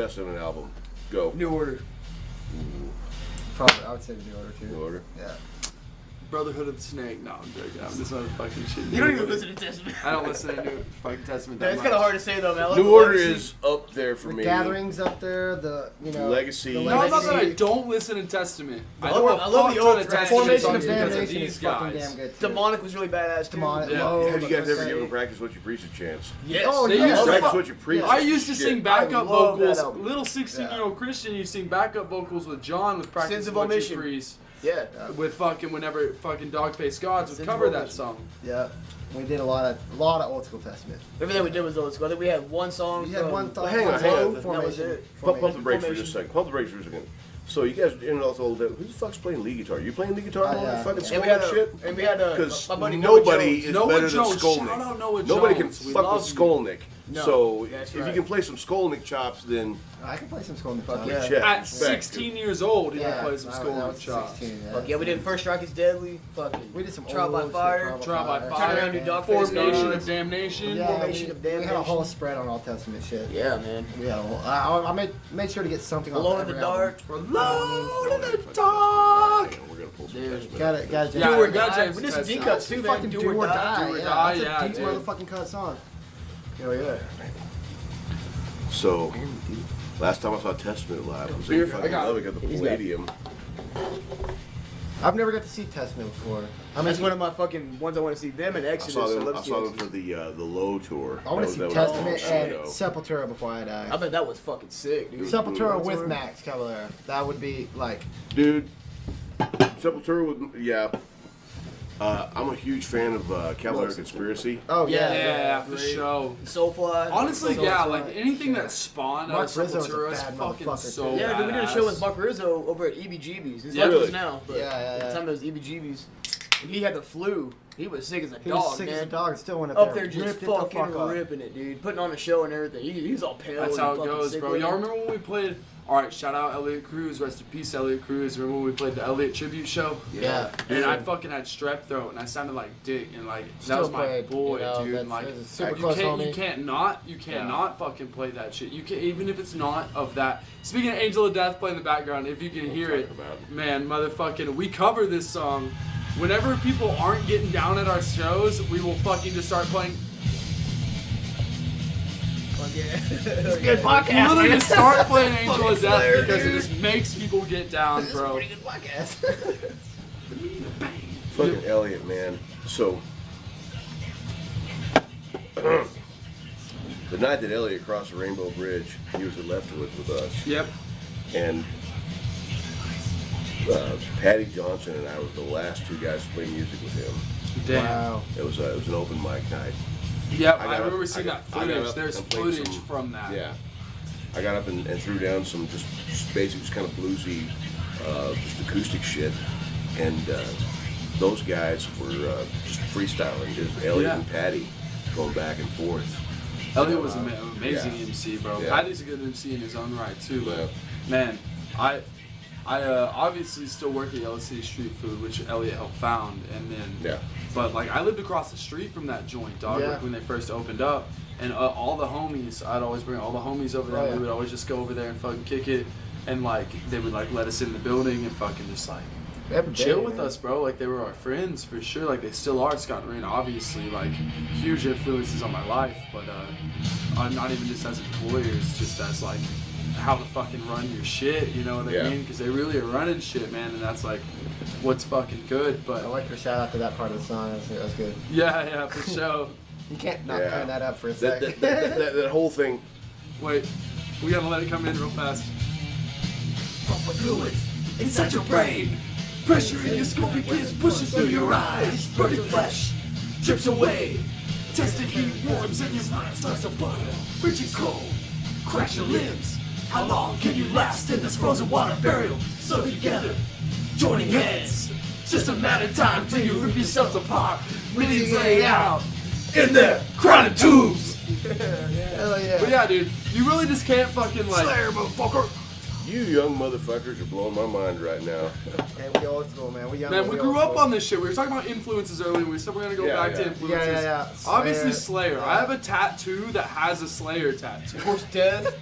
Testament album? Go. New Order. Probably, I would say New Order too. New Order. Yeah. Brotherhood of the Snake. No, I'm joking. I'm just motherfucking shit. You don't even listen to Testament. I don't listen to New fucking Testament. Yeah, That it's kind of hard to say though, man. I love New the Order Legacy. is up there for The me. Gatherings up there, Legacy. the No, it's not that I Legacy. don't listen to Testament. I know love- a I love the fuck ton old of thread. Testament Formation songs of because of Damnation these is fucking guys. damn good too. Demonic was really badass too. Demonic. Yeah. Low, Have you guys ever say- given Practice What You Preach a chance? Yes. Oh, They yeah. used to Practice fuck- What You Preach. I used to Shit. sing backup I love that vocals. album. Little 16-year-old Christian used to sing backup vocals with John with Practice Sins of What You Omission. Preach. Yeah. With fucking whenever fucking Dogface Gods would Sins cover of that Omission. song. Yeah. We did a lot of old school Testament. Everything we did was old school. I think we had one song. We had from- one thought. hang on, hang on. That was it. Pump the brakes for Formation. just a second. Pump the brakes for just a second. So you guys in all who the fuck's playing lead guitar? You playing lead guitar on yeah. that fucking And skull we had shit? Because my buddy Noah nobody Jones. is Noah better Jones. than Shout out Skolnick. Noah Nobody can Jones. We fuck love with you. Skolnick. No, So that's if you right. can play some Skolnick chops, then I can play some skull in the Fuck top. yeah. shit. At respect, 16 years old, he Yeah, would play some I skull was and chops. 16, yeah. Fuck yeah, we did First Strike is Deadly. Fucking. We did some Trial by old Fire. shit, Trial by Turn Fire. around, do Dogface Formation Gods. of Damnation. Yeah, Formation of we had a Damnation. whole spread on all Testament shit. Yeah, man. We had a whole. I made sure to get something on Alone in the every Dark. album. Alone in the dark. We're gonna pull some Dude. Testament. Got Yeah, Do or we got Die. James We did some Testament. D cuts too, man. fucking Do or Die. Do or Yeah, Die, that's yeah, a deep dude. motherfucking cut song. Hell yeah. So last time I saw Testament live, I was Beer, in I fucking got it. Lubbock at the He's got it. Palladium. I've never got to see Testament before. That's one of my fucking ones I want to see. Them and I Exodus. saw so them. let's I see saw them Exodus. for the Low tour. I want to That see was- Testament that and was Sepultura before I die. I bet that was fucking sick, dude. Sepultura with Max Cavalera. That would be like. Dude, Sepultura would, yeah. I'm a huge fan of Cavalera Conspiracy. Oh Yeah. Yeah, for Great. sure. Soulfly. Honestly, Soulfly. yeah, like anything that spawned out Mark of Rizzo's a Sepultura is bad fucking motherfucker, so too. Yeah, dude, we did a show with badass. Mark Rizzo over at EBGB's. His Yeah, life really? is now, but Yeah, at the time it was EBGB's. And he had the flu. He was sick as a He dog, was sick man. as a dog and still went Up there just ripped it the fucking fuck up. ripping it, dude. Putting on a show and everything. He's all pale. That's and how it fucking goes, sick bro. looking. Y'all remember when we played? All right, shout out Elliot Cruz. Rest in peace, Elliot Cruz. Remember when we played the Elliot tribute show? Yeah. And I fucking had strep throat, and I sounded like dick, and like that Still was my played, boy, you know, dude. that's- And like that's a super you close can't, homie. you cannot fucking play that shit. You can even if it's not of that. Speaking of Angel of Death playing in the background, if you can hear it, talk about it. man, motherfucking, we cover this song. Whenever people aren't getting down at our shows, we will fucking just start playing. Fuck yeah. It's a good podcast, We literally man. just start playing Angel Fucking of Death Slayer, because it dude. just makes people get down, This is a bro. pretty good podcast. Fucking Elliot, man. So, the night that Elliot crossed the Rainbow Bridge, he was at Leftwoods with us. Yep. And Patty Johnson and I were the last two guys to play music with him. Damn. Wow. It was an open mic night. Yep, I I got remember up- seeing that I got footage. up There's and played footage some- from that. Yeah. I got up and threw down some just basic, just kind of bluesy, just acoustic shit. And those guys were just freestyling. Just Elliot Yeah. and Patty going back and forth. Elliot was an amazing Yeah. MC, bro. Yeah. Patty's a good MC in his own right too. But Yeah. man, I obviously still work at Yellow City Street Food, which Elliot helped found, and then Yeah. But like I lived across the street from that joint, dog. Yeah. Like when they first opened up, and all the homies, I'd always bring all the homies over there. Oh, yeah. We would always just go over there and fucking kick it, and like they would like let us in the building and fucking just like Every day, chill with man. us, bro. Like they were our friends for sure. Like they still are. Scott and Rain, obviously, like huge influences on my life. But not even just as employers, just as like how to fucking run your shit. You know what Yeah. I mean? Because they really are running shit, man. And that's like what's fucking good. But I like your shout out to that part of the song. That's good. yeah, for sure. You can't not Yeah. turn that up for a That, second. that whole thing. Wait, we gotta let it come in real fast. Pump with fluids inside your brain. Pressure in your skull begins pushing through your eyes. Burning flesh drips away. Tested heat warms and your mind starts to boil. Reaching cold, crash your limbs. How long can you last in this frozen water burial? So together, joining heads. Just a matter of time till you rip yourselves apart. Millions lay out in their crowded tubes. Hell yeah. But yeah, dude, you really just can't fucking like. Slayer, motherfucker. You young motherfuckers are blowing my mind right now. Hey, we old school, man. We young. Man, we old grew up school. on this shit. We were talking about influences earlier. We said we're gonna go back to influences. Yeah. Obviously, Slayer. I have a tattoo that has a Slayer tattoo. Of course, death.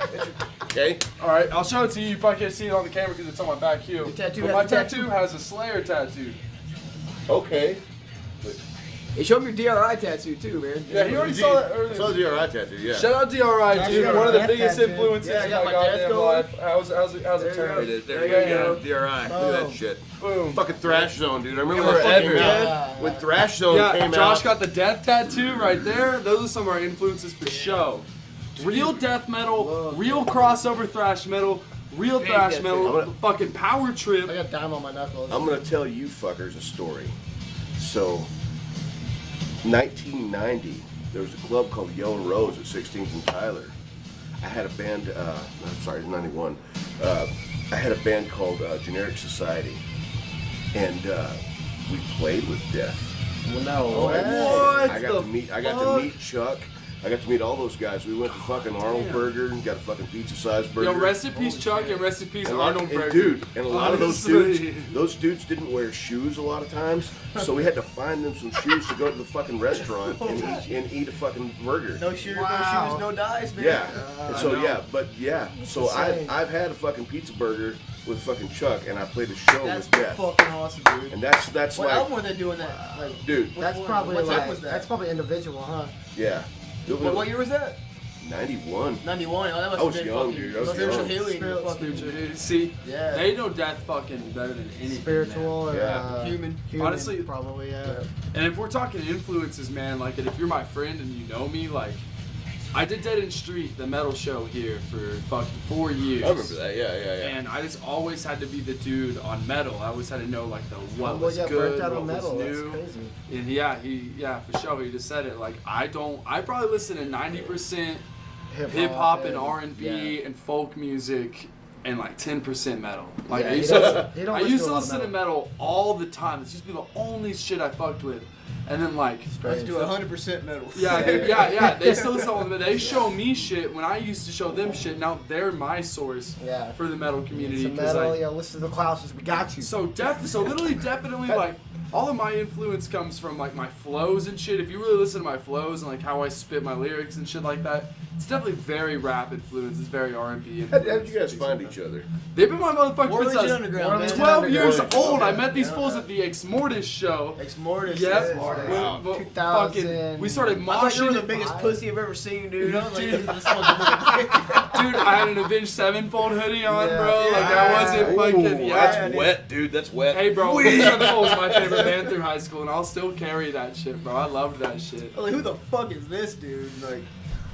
Okay. All right, I'll show it to you. You probably can't see it on the camera because it's on my back here. Your tattoo But has my a tattoo? tattoo has a Slayer tattoo. Okay. Hey, show me your DRI tattoo too, man. Yeah, you already saw that earlier. Saw the DRI tattoo, yeah. Shout out DRI, Josh, you dude. got One of the a biggest tattoo. influences Yeah, I in got my my death goddamn going. life. How's it There you turn? go. There There you you go. go. DRI. Look at that shit. Boom. Fucking Thrash Zone, dude. I remember Yeah, that fucking forever. when Thrash Zone Yeah, came Josh out. got the death tattoo right there. Those are some of our influences for show. Real death metal, real crossover thrash metal, real Big thrash death metal, metal. fucking power I trip. got dime on my knuckles. I'm gonna tell you fuckers a story. So, 1990, there was a club called Yellow Rose at 16th and Tyler. I had a band. I'm sorry, 91. I had a band called Generic Society, and we played with Death. Well, no. Oh, way. What I got to meet Chuck. I got to meet all those guys. We went to fucking Arnold Burger and got a fucking pizza-sized burger. Yo, rest in peace, Chuck, and rest in peace, And Arnold Burger. dude, and a lot of Honestly. those dudes didn't wear shoes a lot of times, so we had to find them some shoes to go to the fucking restaurant and eat a fucking burger. No shoes, Wow. no shoes, no dice, man. Yeah, and so so insane. I've had a fucking pizza burger with fucking Chuck, and I played a show That's with Death, fucking awesome, dude. and that's What like, album were they doing that? Like, dude, That's probably what type like, was that? that's probably individual, huh? yeah, it was what year was that? 91. 91. Oh, that must I was have been young, fucking dude. I was spiritual young. healing. Spirit- fucking See, Yeah. they know death fucking better than anything. Spiritual or Yeah. Human. Honestly, probably, yeah. And if we're talking influences, man, like, and if you're my friend and you know me, like, I did Dead End Street, the metal show here for fucking 4 years. I remember that. Yeah. And I just always had to be the dude on metal. I always had to know like the what Well, was yeah, good, burnt out what on metal. was That's new. crazy. And yeah, for sure. He just said it. Like I probably listen to 90% Hip hip hop and and- R&B and folk music. And like 10% metal. Like Yeah, I he used to don't listen to metal all the time. It's just be the only shit I fucked with. And then like Let's do 100% metal. yeah, dude, yeah. They still listen to them. They show me shit when I used to show them shit. Now they're my source Yeah. for the metal community. Some 'cause, metal, like, yeah, listen to the Klauses. We got you. so literally, definitely, like all of my influence comes from like my flows and shit. If you really listen to my flows and like how I spit my lyrics and shit like that, it's definitely very rap influence. It's very R&B. How did you guys find each other? They've been my motherfucking More friends Legion since Underground, More man. Legion 12 years Underground. old. I met these fools at the Ex Mortis show. Ex Mortis. Yep. yeah. Wow. Well, 2000. fucking, we started I thought you were the moshing. biggest pussy I've ever seen, dude. I was like, Dude. this one's a Dude, I had an Avenged Sevenfold hoodie on, Yeah. bro. Like I wasn't Ooh, fucking. Yeah, that's dude. wet, dude. That's wet. Hey, bro, Avenged Sevenfold was my favorite band through high school, and I'll still carry that shit, bro. I loved that shit. I was like, who the fuck is this dude? Like,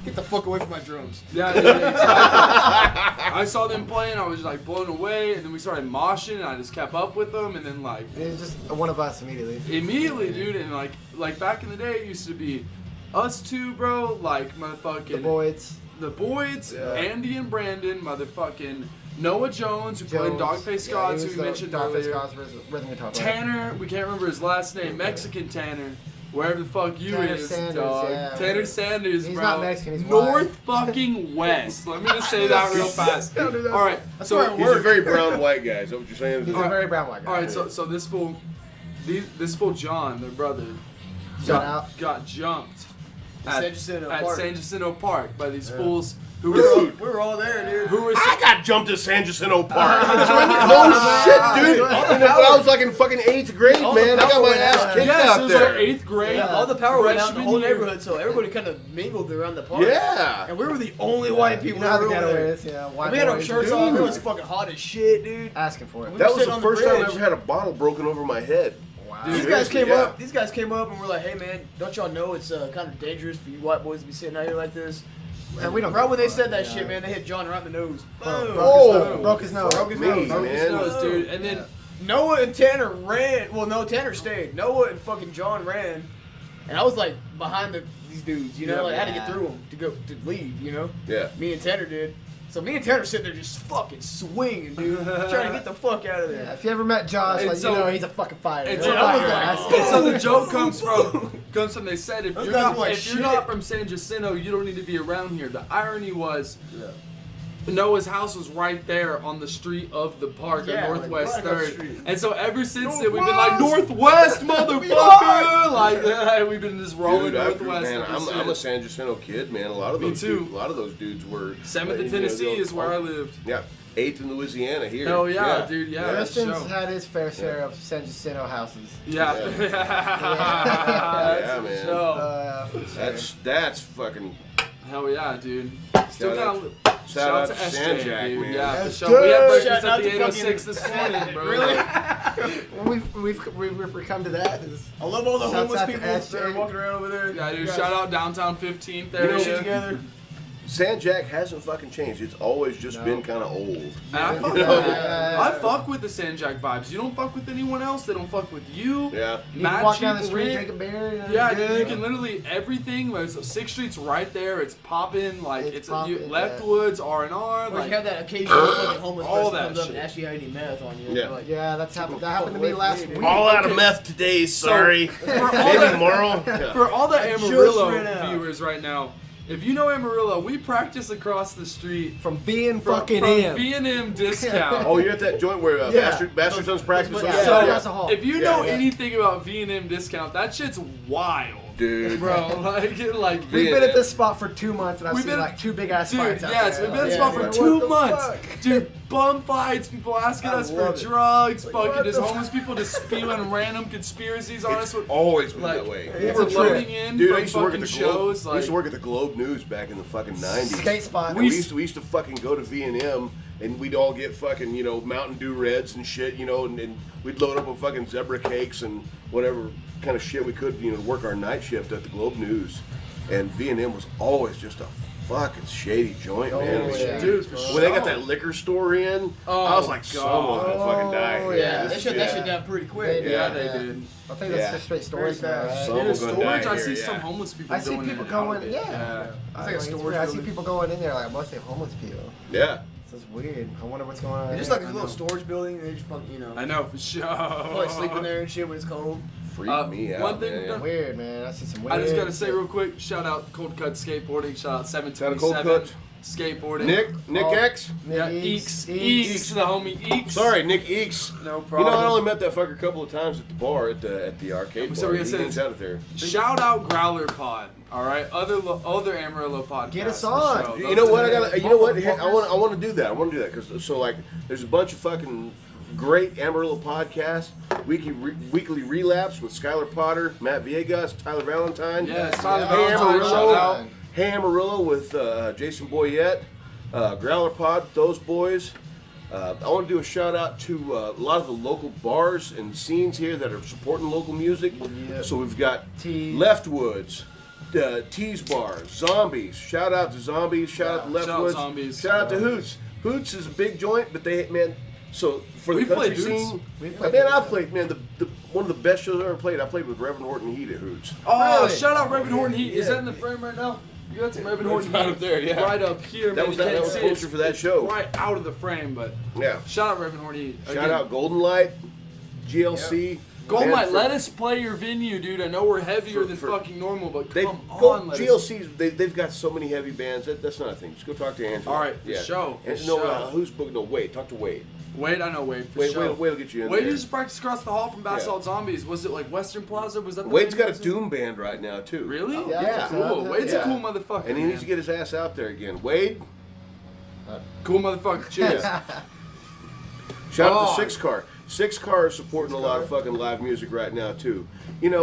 get the fuck away from my drums. Yeah, dude, exactly. I saw them play, and I was like blown away, and then we started moshing, and I just kept up with them, and then like It was just one of us immediately. immediately, dude, and like back in the day, it used to be us two, bro, like motherfucking The Boyds. the Boyds, Yeah. Andy and Brandon, motherfucking Noah Jones, who played Dogface Gods, who we mentioned Dogface earlier. Gods rhythm guitar player. Tanner, we can't remember his last name, Mexican Tanner, wherever the fuck you Tanner is, Sanders, dog. yeah. Tanner Sanders, He's bro. not Mexican, he's North white. fucking West. Let me just say that real fast. All right, That's so where I He's a very brown white guy. Is that what you're saying? He's a very brown white guy. all right, so this fool, this fool John, their brother, Shout out. got jumped San Jacinto Park. San Jacinto Park by these fools who We were were all there, dude. who were I got jumped at San Jacinto Park. No shit, dude. And then when I was like in fucking 8th grade, All the man, I got my power ass went kicked yes, it out was our there. 8th grade. Yeah, all the power went out in the freshman whole year. neighborhood, so everybody kind of mingled around the park. Yeah. And we were the only white people You know how the that ghetto were there. is, yeah. And White we had our boys, shirts dude. off. It was fucking hot as shit, dude. Asking for it. That was sitting the on the first time I bridge. ever had a bottle broken over my head. Wow. These Dude, guys came yeah. up. These guys came up and were like, "Hey, man, don't y'all know it's kind of dangerous for you white boys to be sitting out here like this?" And we don't Right give when a they fuck, said that yeah. shit, man, they hit John right in the nose. Oh. Broke his nose. Broke his Me, nose. Broke his man. nose, dude. And then Noah and Tanner ran. Well, no, Tanner stayed. Noah and fucking John ran, and I was like behind these dudes. You know, Yeah, like I had to yeah. get through them to leave. You know, Yeah. me and Tanner did. So me and Tanner sitting there just fucking swinging, dude, trying to get the fuck out of there. Yeah, if you ever met Josh, And like, so- you know he's a fucking fighter. and He's so a I fighter. was like, and so the joke comes from they said if Those you're guys not were like, if you're shit. not from San Jacinto, you don't need to be around here. The irony was Noah's house was right there on the street of the park, Yeah, on Northwest like right across the 3rd. street. And so ever since then, we've been like, Northwest, motherfucker! Like, we've been just rolling Dude, Northwest. man, ever I'm a since. San Jacinto kid, man. A lot of Me those too. dudes, a lot of those dudes were 7th in Tennessee is where I lived. Yeah, 8th in Louisiana here. Hell yeah, dude, yeah. that's Justin's show. had his fair share of San Jacinto houses. Yeah. Yeah, man. Show. For sure. That's fucking. Hell yeah, dude. Still Shout got Shout out to SJ, Sanjak, dude. man. Yeah, for That's sure. We had good. breakfast Shout out at the to 806 this morning, bro. Really? We've come to that. I love all the Shouts homeless out to people that SJ. are walking around over there. Yeah, dude. You guys Shout out downtown 15th put area. shit together. Sanjak hasn't fucking changed. It's always just been kind of old. And I fuck, I fuck with the Sanjak vibes. You don't fuck with anyone else. They don't fuck with you. Yeah. You can Mad walk cheap down the street, rent. drink a beer. Yeah, dude, you good. can literally everything. Like, so 6th Street's right there. It's popping. Like It's it's popping, Leftwoods, R&R. Or Like you have that occasional fucking homeless all person that comes up shit. and asks you how you need meth on you. Yeah. Like, Yeah, that's happened. That happened to Fuck me away last from me, week. dude. All out of Okay. meth today, sorry. for all Maybe the, tomorrow. for all the just Amarillo ran out. viewers right now, if you know Amarillo, we practice across the street From being from fucking in. V&M discount. Oh, you're at that joint where Bastard Sons practice. Yeah. Yeah, So, that's a hall. if you Yeah, know yeah. anything about V&M discount, that shit's wild, Dude. bro. Like We've been at this spot for 2 months and I've We've seen been- like 2 big ass dude, fights out yes, there. we've been at Like, this spot for what 2 the months, fuck? dude. Bum fights, people asking I us for love it. drugs, Like, fucking what just the homeless people just spewing random conspiracies on us. It's always been Like, that way. It's we're a trip. loading in Dude, I from used to work at fucking the Globe. shows. I Like, used to work at the Globe News back in the fucking 90s. Skate spot. And we used to fucking go to V&M and we'd all get fucking, Mountain Dew Reds and shit, and we'd load up on fucking zebra cakes and whatever kind of shit we could, to work our night shift at the Globe News. And V&M was always just a fucking shady joint, man. Oh, yeah. dude, for When they got sure. that liquor store in, Oh, I was like, God. someone's gonna fucking die Oh, here. yeah, This they is shut that it. shit down pretty quick. They yeah, did. they Yeah. did. I think Yeah. that's just straight storage now, Very right? fast. Someone's Yeah, gonna storage. die I here, see some yeah. homeless people I see going people in and out going, of it. yeah. It's like a It's storage weird. I see building. people going in there like mostly homeless people. Yeah. So it's weird. I wonder what's going on. It's just there. like a little storage building. They just fucking, I know for sure. like sleeping there and shit when it's cold. Freak me out, one thing man. Weird, man. I see some weird. I just gotta say real quick, shout out Cold Cut Skateboarding, shout out Shout out 727 Cold Cut. Skateboarding. Nick Oh. X? Yeah, Eeks. Eeks, the homie Eeks. Sorry, Nick Eeks. No I problem. only met that fucker a couple of times at the bar, at the arcade So bar. we He gotta say hangs out there. Shout out Growler Pod, all right? Other Amarillo podcasts. Get us for on. sure. You know what? You know what? Motherfuckers. I want to do that. I want to do that because there's a bunch of fucking great Amarillo podcasts. Weekly Relapse with Skylar Potter, Matt Villegas, Tyler Valentine. Yes, Tyler Hey Valentine, shout Amarillo. out. Hey Amarillo with Jason Boyette, Growler Pod, those boys. I want to do a shout out to a lot of the local bars and scenes here that are supporting local music. Yep. So we've got Tees. Leftwoods, Tees Bar, Zombies. Shout out to Zombies. Shout out to Shout out Leftwoods. Zombies. Shout out to Hoots. Hoots is a big joint, but so for the We country played Hoots. scene, We've played man, Hoots, I've played, man, one of the best shows I ever played. I played with Reverend Horton Heat at Hoots. Oh, Really? shout out Reverend Horton Heat. Is that in the frame right now? You got some Reverend Horton right Heat up there, yeah. right up here. That man. was You that can't was see poster it. for that show. Right out of the frame, but Yeah. shout out Reverend Horton Heat. Shout out Golden Light, GLC. Gold Man, Light, for- let us play your venue, dude. I know we're heavier For- than for- fucking normal, but They've come go on, let us. GLC's. They've got so many heavy bands. That's not a thing. Just go talk to Angela. All right, for sure, for And no, sure. who's booked? No, Wade. Talk to Wade. Wait, I know Wade. For Wade, sure. Wade will get you in Wade there. used to practice across the hall from Basalt Zombies. Was it like Western Plaza? Was that the Wade's name got a of it? doom band right now too. Really? Yeah, Yeah. Cool. Wade's Yeah. a cool motherfucker. And he man. needs to get his ass out there again. Wade, Cool motherfucker. Cheers. shout out Oh. to Six Car. Six Car is supporting a lot of fucking live music right now too. It's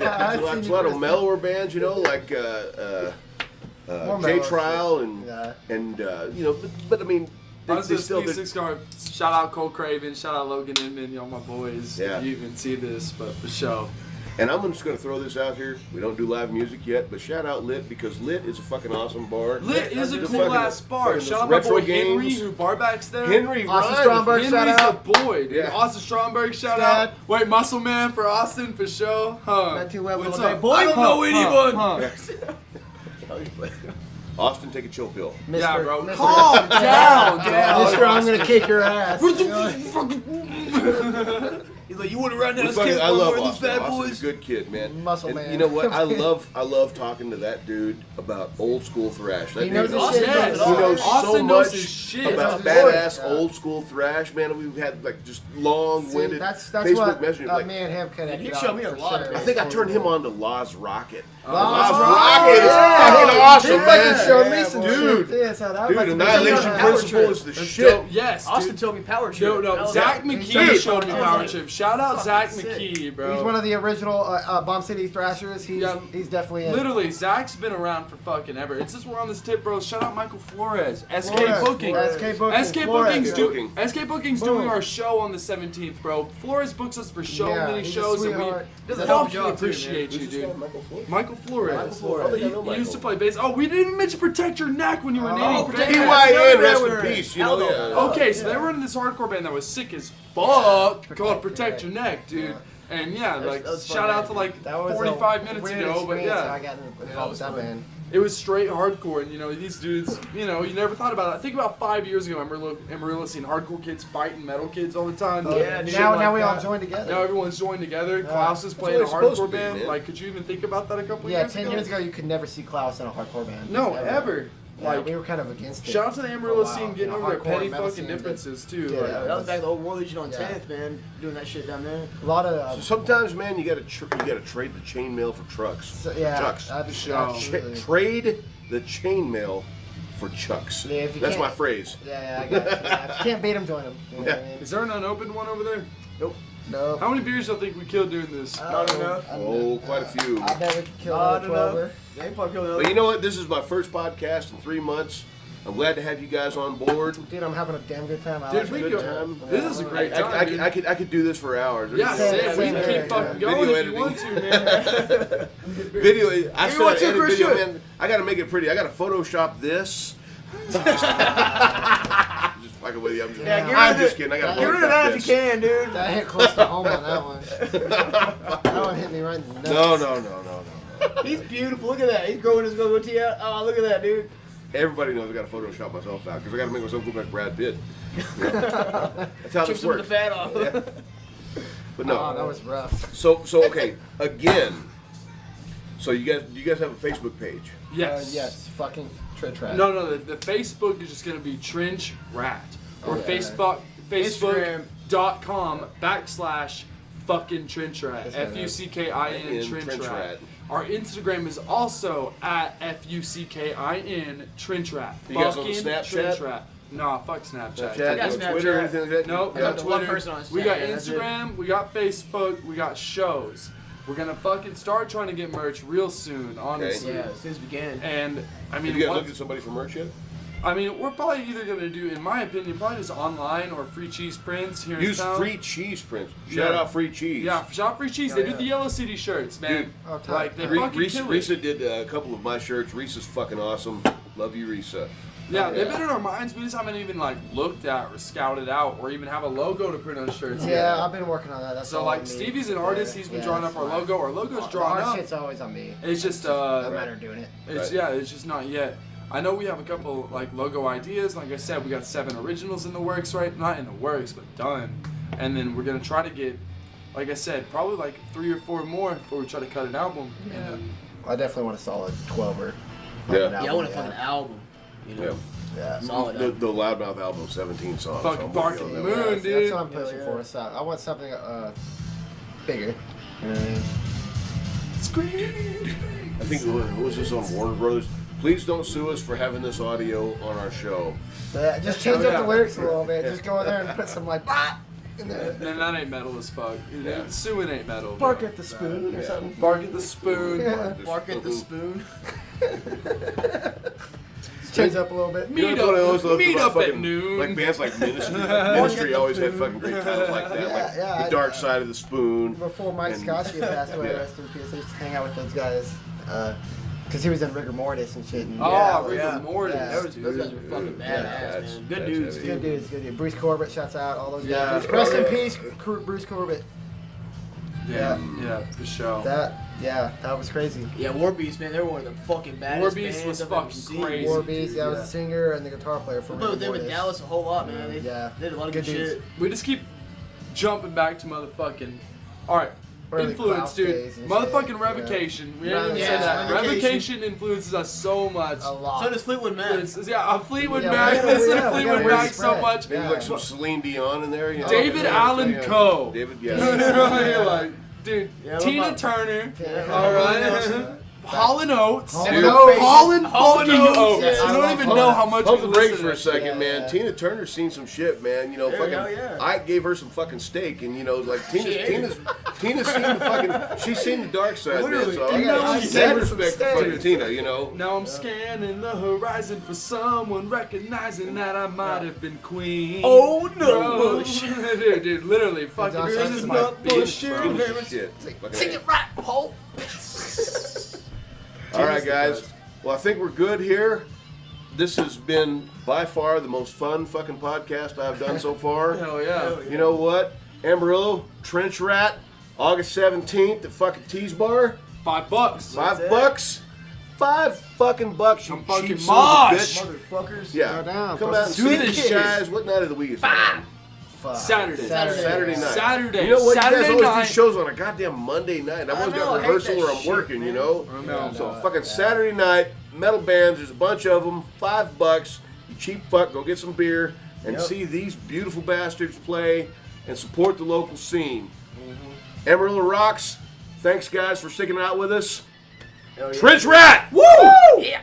I've a seen lot you of mellower bands, like More J mellow Trial shit. and Yeah. but I mean, I was they just still. speaking Six Card. Shout out Cole Craven. Shout out Logan Inman. Y'all my boys. Yeah. If you even see this, but for sure. And I'm just going to throw this out here. We don't do live music yet, but shout out Lit because Lit is a fucking awesome bar. Lit is a The cool fucking- ass bar. fucking Shout out those my boy retro Henry games. who barbacks there. Henry Austin Ryan. Stromberg, shout Henry's out. the boy, dude. Yeah. Austin Stromberg, shout Dad. out. Wait, Muscle Man for Austin for sure. Huh? Not too well What's all day. up? Boy, I don't know anyone. Huh? Austin, take a chill pill. Yeah, bro. Mr. Calm down, Mister, I'm gonna kick your ass. He's like, you want to run down this I kid love one of these Austin. bad Austin's boys? a good kid, man. Muscle and man. You know what? I love talking to that dude about old school thrash. That He dude knows his shit. Yes. He He knows Austin so knows much his shit. about That's his badass voice. old school thrash, man. We've had like just long-winded That's Facebook what messaging. me Like, and him connected. You've shown me a for lot of sure. I think I turned him on to Law's Rocket. Law's Rocket is Yeah. fucking awesome, He man. fucking showed me some Dude. shit. Yeah, so that Dude, was like Annihilation the Principle is the That's shit. dope. Yes, Austin dude. told me power trip. No, That was Zach like- McKee Dude. showed me Power Trip. Shout out Zach Fucking sick. McKee, bro. He's one of the original Bomb City Thrashers. He's definitely in. Literally, Zach's been around for fucking ever. It's just we're on this tip, bro. Shout out Michael Flores. SK Flores. Booking. SK Booking. SK Flores. Booking's, Booking. SK Booking's Boom. doing our show on the 17th, bro. Flores books us for so Yeah, many he's a shows, and we sweetheart. Does a hell of a fucking job, too, appreciate man. you, dude. Michael Flores. Michael Flores. Michael Flores. I think I know He Michael. used to play bass. Oh, we didn't even mention Protect Your Neck when you were Oh, naming Protect bands. Your Neck. PYN, rest Aldo. in peace. You know, Aldo. yeah. Okay, so they were in this hardcore band that was sick as fuck Protect called Your Protect Your Neck, dude. And yeah, like that was fun, shout out man. to like That was 45 a minutes weird ago, but experience, so I yeah, got involved with that band. it was straight hardcore. And you know, these dudes, you know, you never thought about it. I think about 5 years ago, Amarillo seeing hardcore kids fighting metal kids all the time. Yeah, Shit Now, like now we all that. join together. Now everyone's joined together. Klaus is playing a what it's supposed hardcore to be, band. man. Like, could you even think about that a couple Yeah, years 10 ago? years ago you could never see Klaus in a hardcore band. No, ever. Yeah, Like, we were kind of against it. shout out to the Amarillo for a while, scene getting you know, over their hardcore petty metal fucking scene, differences too. Yeah. Like, That was back the old War Legion on Yeah. 10th, man. Doing that shit down there. A lot of So sometimes, man, you gotta trade the chainmail for trucks. Chucks. absolutely. Trade the chainmail for chucks. Yeah, if you That's can't- my phrase. Yeah, I got you. Yeah, if you can't beat him, join him. You know what I mean? is there an unopened one over there? No. How many beers do you think we killed doing this? Not enough. Oh, quite a few. I bet we could kill Not a 12er. enough. They ain't probably killed But you know what? This is my first podcast in 3 months. I'm glad to have you guys on board. Dude, I'm having a damn good time. I Dude, like we it. go. time. This is a great time, I dude. could do this for hours. Yeah, Same- same. We same can here, keep fucking yeah. going Video if you want to, man. Video. I You still want gotta to, edit video, Christian? man. I gotta make it pretty. I gotta Photoshop this. Just fucking with you. I'm just, Yeah, get I'm rid of just it. kidding. I gotta Get rid of that Photoshop if you can, dude. That hit close to home on that one. That one hit me right in the nuts. No. He's beautiful. Look at that. He's growing his goatee out. Oh, look at that, dude. Everybody knows I gotta Photoshop myself out because I gotta make myself look like Brad Pitt. That's how Chip this some of the works. fat off. Yeah. But no. Oh, that was rough. So okay, again. So do you guys have a Facebook page? Yes. Yes, fucking Trenchrat. No. The Facebook is just gonna be Trenchrat or yeah. Facebook.com/fucking Trenchrat. That's right. FUCKIN Trenchrat. Trenchrat. Our Instagram is also at FUCKIN Trenchrat. You guys on Fucking Snapchat? Trenchrat. Nah, fuck Snapchat. Snapchat, got no Snapchat. Twitter, anything like that? Nope, I we got got the one Twitter. person on We got Snapchat, that's it. Instagram, we got Facebook, we got shows. We're gonna fucking start trying to get merch real soon, honestly. Yeah, as soon as we can. And I mean, Have you guys what- looked at somebody for merch yet? I mean, we're probably either gonna do, in my opinion, probably just online or free cheese prints here in Use town. free cheese prints. Shout Yeah. out free cheese. Yeah, shop free cheese. They do the Yellow City shirts, man. Dude. Oh, tight. Like they Re- fucking Risa, kill it. Risa did a couple of my shirts. Risa's fucking awesome. Love you, Risa. Yeah, they've been in our minds. We just haven't even like looked at or scouted out or even have a logo to print on shirts. Yeah, yet. I've been working on that. That's So all like on me. Stevie's an artist. He's been Yeah, drawing that's up our fine. logo. Our logo's The drawn hard up. shit's always on me. It's just No matter doing it. It's Right. it's just not yet. I know we have a couple like logo ideas. Like I said, we got 7 originals in the works, right? Not in the works, but done. And then we're gonna try to get, like I said, probably like 3 or 4 more before we try to cut an album. Yeah. And then, I definitely want a solid 12er. Yeah. Yeah, I want a fucking album. You know? Yeah. Solid The, album. the Loudmouth album, 17 songs. Fucking so I'm Barking working on Moon. that. That's dude. what I'm pushing Yeah. for. So I want something bigger. You know what I mean? Scream. I think what was this on Warner Brothers? Please don't sue us for having this audio on our show. But just change Oh, up yeah. the lyrics a little bit. Just go in there and put some like in there. Man, that ain't metal as fuck. Yeah. Suing ain't metal. Bark at the spoon or Yeah. something. Bark at the spoon. Yeah. Bark at the spoon. Just change up a little bit. Meet You know, it's one of those meet about up at fucking- noon. Like bands like Ministry always had fucking great titles like that. Yeah, Like yeah, The Dark Side of the Spoon. Before Mike And- Scotch had passed away, Yeah. rest in peace, I used to hang out with those guys. Because he was in Rigor Mortis and shit. And Oh, Yeah, Rigor Mortis, yeah. Those dude. guys are fucking badass, that's- man. Good that's dudes, heavy. Good dude. dudes, good dudes. Bruce Corbett shouts out all those Yeah. guys. Rest in peace, Bruce Corbett. Yeah, for sure. That was crazy. Yeah, War Beast, man, they were one of the fucking baddest War Beast bands was I've ever fucking seen. crazy. War Beast, I was Yeah. the singer and the guitar player for I played with them in Mortis. Dallas a whole lot, man. They did a lot of good dudes. shit. We just keep jumping back to motherfucking. All right. Early Influence, Klause dude. days and Motherfucking shit. Revocation. We didn't even Yeah, say that. Revocation. Revocation influences us so much. A lot. So does Fleetwood Mac. Yeah, Fleetwood Yeah, Mac. we gotta- Listen we to gotta Fleetwood really Mac so spread. much. Maybe Yeah. like some Celine Dion in there. You know? David Allen Yeah. Coe. David, You yeah. know what I mean? Like, dude, Yeah, Tina what about- Turner. Yeah. All right. Nelson. Hall and Oates. Hall Dude, and Oates. Hall Fucking and Oates. Oates. Yes, You I don't love even Hall know and how Oates. much Pump we the brakes listen for a to. second, Yeah, man. yeah. Tina Turner's seen some shit, man. You know, Yeah, fucking. hell yeah. I gave her some fucking steak, and you know, like She ate Tina's seen the fucking. She's seen the dark side, man. Literally. So I You got know, mad she respect for said fucking it. Tina. You know. Now I'm scanning the horizon for someone recognizing that I might have been queen. Oh, no. Bro. Bullshit. dude, literally, fucking. Josh, This that's is my my not bitch, bullshit. bro. Shit. Sing it right, Paul. All right, guys. Well, I think we're good here. This has been by far the most fun fucking podcast I've done so far. Hell yeah. You know what? Amarillo, Trenchrat, August 17th at fucking Tees Bar. $5. $5. $5 fucking bucks. You Some fucking cheap son of a mosh. bitch. Motherfuckers. Yeah. Go down. Come Post out and Do see this these shit. guys. What night of the week is that? Saturday. Saturday night. Saturday. You know what? Saturday you guys always night. do shows on a goddamn Monday night. I've always I know, got I hate rehearsal that where I'm shit, working, you man. know? I know. So fucking Saturday night, metal bands, there's a bunch of them, $5. You cheap fuck, go get some beer and Yep. see these beautiful bastards play and support the local scene. Amarillo Rocks, thanks guys for sticking out with us. Hell yeah. Trenchrat! Woo! Yeah.